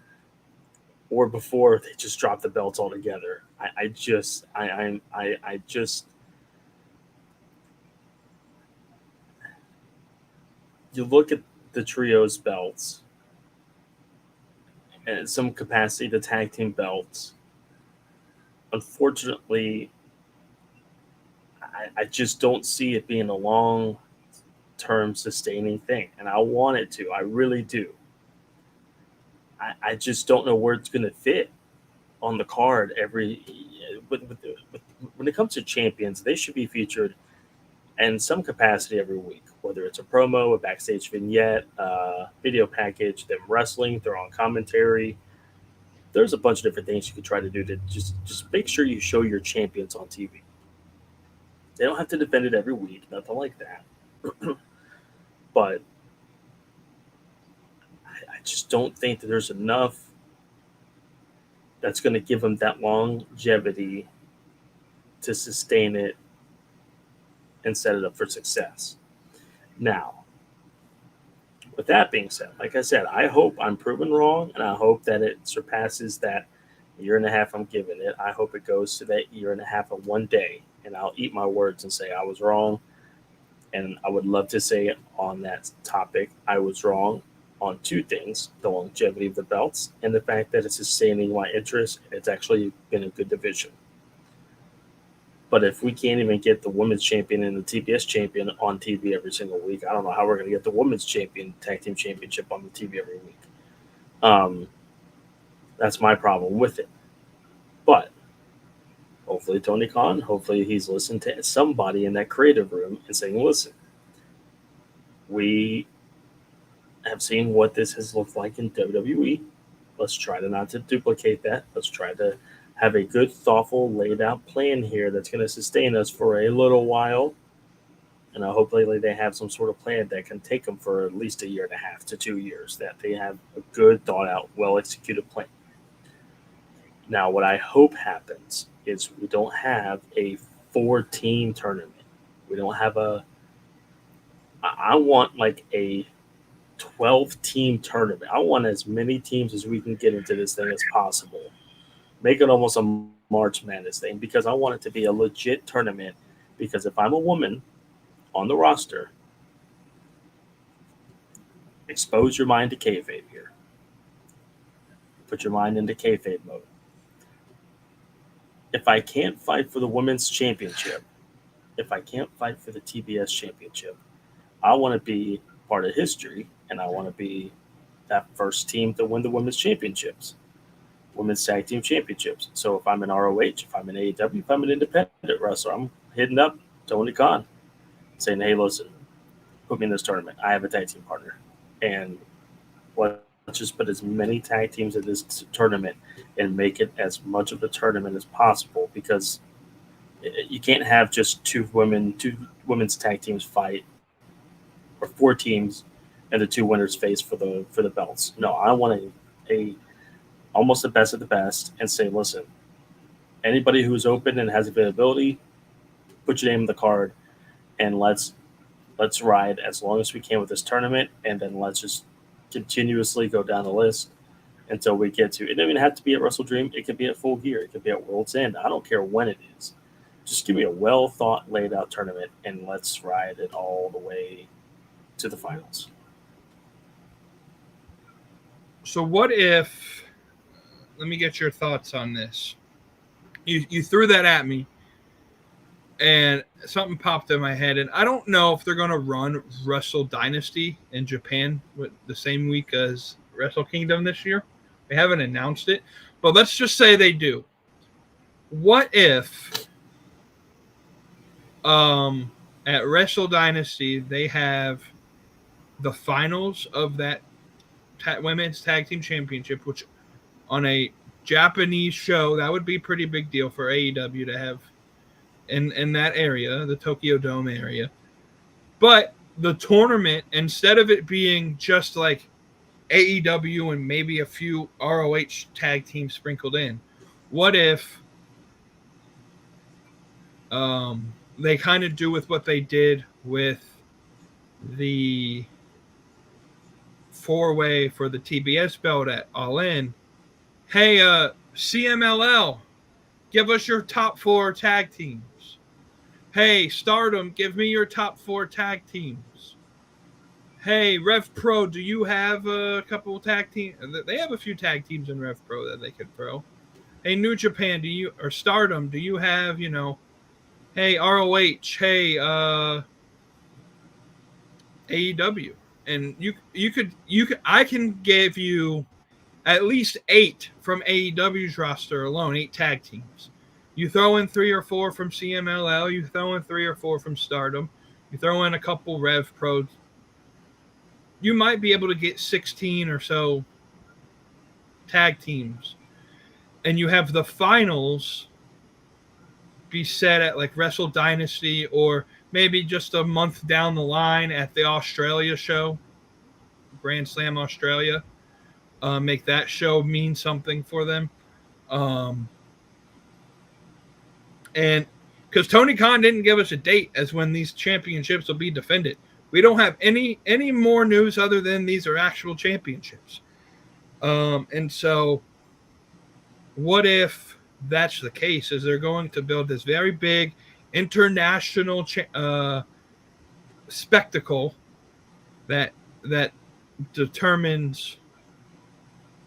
Or before they just drop the belts altogether. I just you look at the trios belts and in some capacity the tag team belts. Unfortunately, I just don't see it being a long-term sustaining thing, and I want it to. I really do. I just don't know where it's going to fit on the card. When it comes to champions, they should be featured in some capacity every week, whether it's a promo, a backstage vignette, video package, them wrestling, they're on commentary. There's a bunch of different things you could try to do to just make sure you show your champions on TV. They don't have to defend it every week, nothing like that. But I just don't think that there's enough that's going to give them that longevity to sustain it and set it up for success. Now, With that being said, like I said, I hope I'm proven wrong, and I hope that it surpasses that year and a half I'm giving it. I hope it goes to that year and a half of one day, and I'll eat my words and say I was wrong. And I would love to say on that topic, I was wrong on two things: the longevity of the belts and the fact that it's sustaining my interest. It's actually been a good division. But if we can't even get the women's champion and the TBS champion on TV every single week, I don't know how we're going to get the women's champion tag team championship on the TV every week. Um, that's my problem with it. But hopefully Tony Khan, hopefully he's listened to somebody in that creative room and saying, listen, we have seen what this has looked like in WWE. Let's try to not to duplicate that. Let's try to have a good, thoughtful, laid out plan here that's going to sustain us for a little while. And hopefully they have some sort of plan that can take them for at least a year and a half to 2 years, that they have a good, thought out, well executed plan. Now, what I hope happens is we don't have a 4-team tournament. We don't have I want like a 12-team tournament. I want as many teams as we can get into this thing as possible. Make it almost a March Madness thing, because I want it to be a legit tournament. Because if I'm a woman on the roster, expose your mind to kayfabe here. Put your mind into kayfabe mode. If I can't fight for the women's championship, if I can't fight for the TBS championship, I want to be part of history, and I want to be that first team to win the women's championships, women's tag team championships. So if I'm in ROH, if I'm in AEW, if I'm an independent wrestler, I'm hitting up Tony Khan saying, hey, listen, put me in this tournament. I have a tag team partner. And let's just put as many tag teams in this tournament and make it as much of a tournament as possible, because you can't have just two women's tag teams fight, or 4 teams and the 2 winners face for the belts. No, I want a almost the best of the best, and say, listen, anybody who's open and has availability, put your name in the card, and let's ride as long as we can with this tournament, and then let's just continuously go down the list until we get to it. Doesn't even have to be at Wrestle Dream. It could be at Full Gear. It could be at World's End. I don't care when it is. Just give me a well thought, laid out tournament, and let's ride it all the way to the finals. So what if, let me get your thoughts on this. You threw that at me, and something popped in my head, and I don't know if they're going to run Wrestle Dynasty in Japan with the same week as Wrestle Kingdom this year. They haven't announced it, but let's just say they do. What if at Wrestle Dynasty they have the finals of that women's tag team championship, which on a Japanese show, that would be a pretty big deal for AEW to have in that area, the Tokyo Dome area. But the tournament, instead of it being just like AEW and maybe a few ROH tag teams sprinkled in, what if they kind of do with what they did with the 4-way for the TBS belt at All In? Hey, CMLL, give us your top 4 tag teams. Hey, Stardom, give me your top 4 tag teams. Hey, Rev Pro, do you have a couple tag teams? They have a few tag teams in Rev Pro that they could throw. Hey, New Japan, or Stardom, do you have, hey, ROH, hey, AEW. And I can give you at least 8 from AEW's roster alone, 8 tag teams. You throw in 3 or 4 from CMLL, you throw in 3 or 4 from Stardom, you throw in a couple Rev Pros, you might be able to get 16 or so tag teams. And you have the finals be set at like Wrestle Dynasty, or maybe just a month down the line at the Australia show, Grand Slam Australia. Make that show mean something for them. And because Tony Khan didn't give us a date as when these championships will be defended. We don't have any more news other than these are actual championships. And so, what if that's the case? Is they're going to build this very big international spectacle that determines,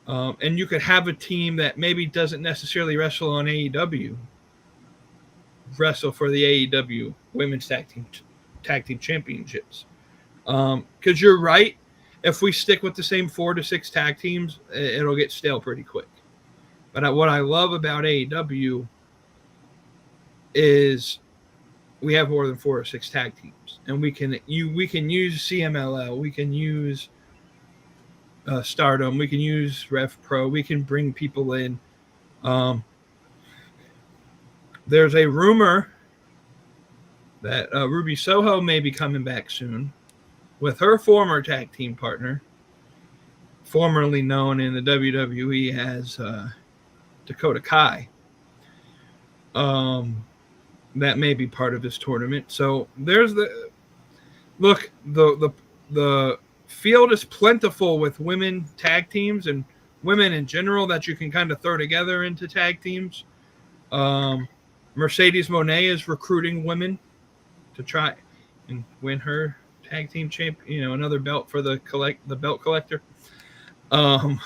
and you could have a team that maybe doesn't necessarily wrestle on AEW, wrestle for the AEW Women's Tag Team Championships. Because you're right, if we stick with the same 4 to 6 tag teams, it'll get stale pretty quick. But what I love about AEW is we have more than 4 or 6 tag teams, and we can use CMLL, we can use Stardom, we can use Rev Pro, we can bring people in. There's a rumor that Ruby Soho may be coming back soon with her former tag team partner, formerly known in the WWE as Dakota Kai. That may be part of this tournament. So there's the field is plentiful with women tag teams and women in general that you can kind of throw together into tag teams. Mercedes Moné is recruiting women to try and win her tag team champion, another belt for the belt collector. But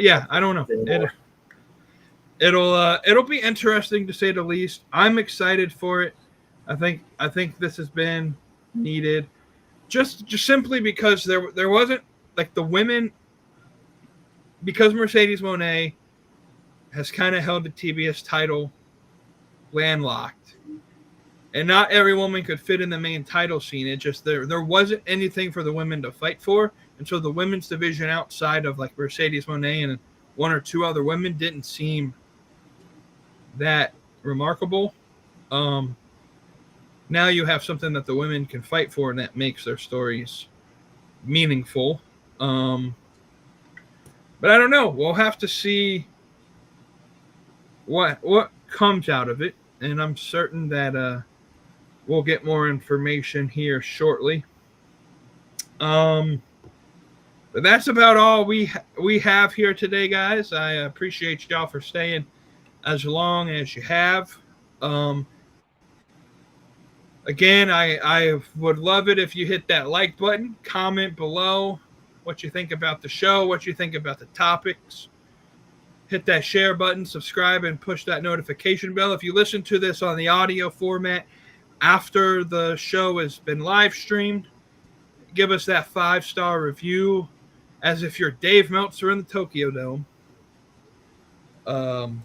yeah, I don't know. It'll be interesting to say the least. I'm excited for it. I think this has been needed, just simply because there wasn't like the women, because Mercedes Moné has kind of held the TBS title landlocked, and not every woman could fit in the main title scene. It just there wasn't anything for the women to fight for, and so the women's division outside of like Mercedes Moné and 1 or 2 other women didn't seem that remarkable. Now you have something that the women can fight for, and that makes their stories meaningful. But I don't know. We'll have to see what comes out of it, and I'm certain that we'll get more information here shortly. But that's about all we have here today, guys. I appreciate y'all for staying as long as you have. Again, I would love it if you hit that like button, comment below what you think about the show, what you think about the topics. Hit that share button, subscribe, and push that notification bell. If you listen to this on the audio format after the show has been live streamed, give us that 5-star review as if you're Dave Meltzer in the Tokyo Dome. And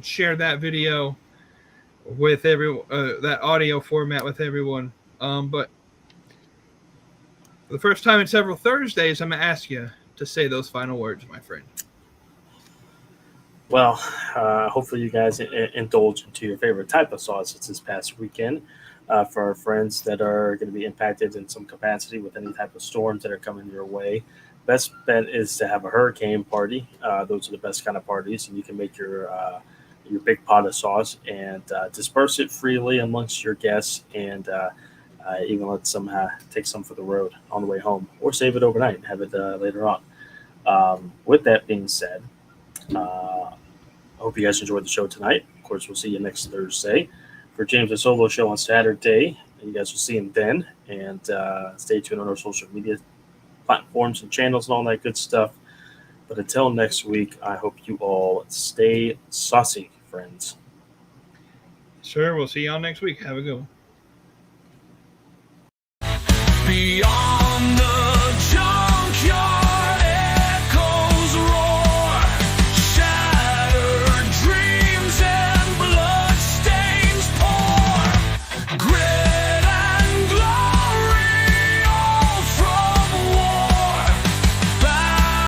share that video with everyone, that audio format with everyone. But for the first time in several Thursdays, I'm going to ask you to say those final words, my friend. Well, hopefully you guys indulge into your favorite type of sauces this past weekend. For our friends that are going to be impacted in some capacity with any type of storms that are coming your way, best bet is to have a hurricane party. Those are the best kind of parties, and you can make your big pot of sauce and disperse it freely amongst your guests, and even let some take some for the road on the way home, or save it overnight and have it later on. With that being said, I hope you guys enjoyed the show tonight. Of course, we'll see you next Thursday for James' solo show on Saturday. You guys will see him then, and stay tuned on our social media platforms and channels and all that good stuff. But until next week, I hope you all stay saucy, friends. Sure, we'll see y'all next week. Have a good one.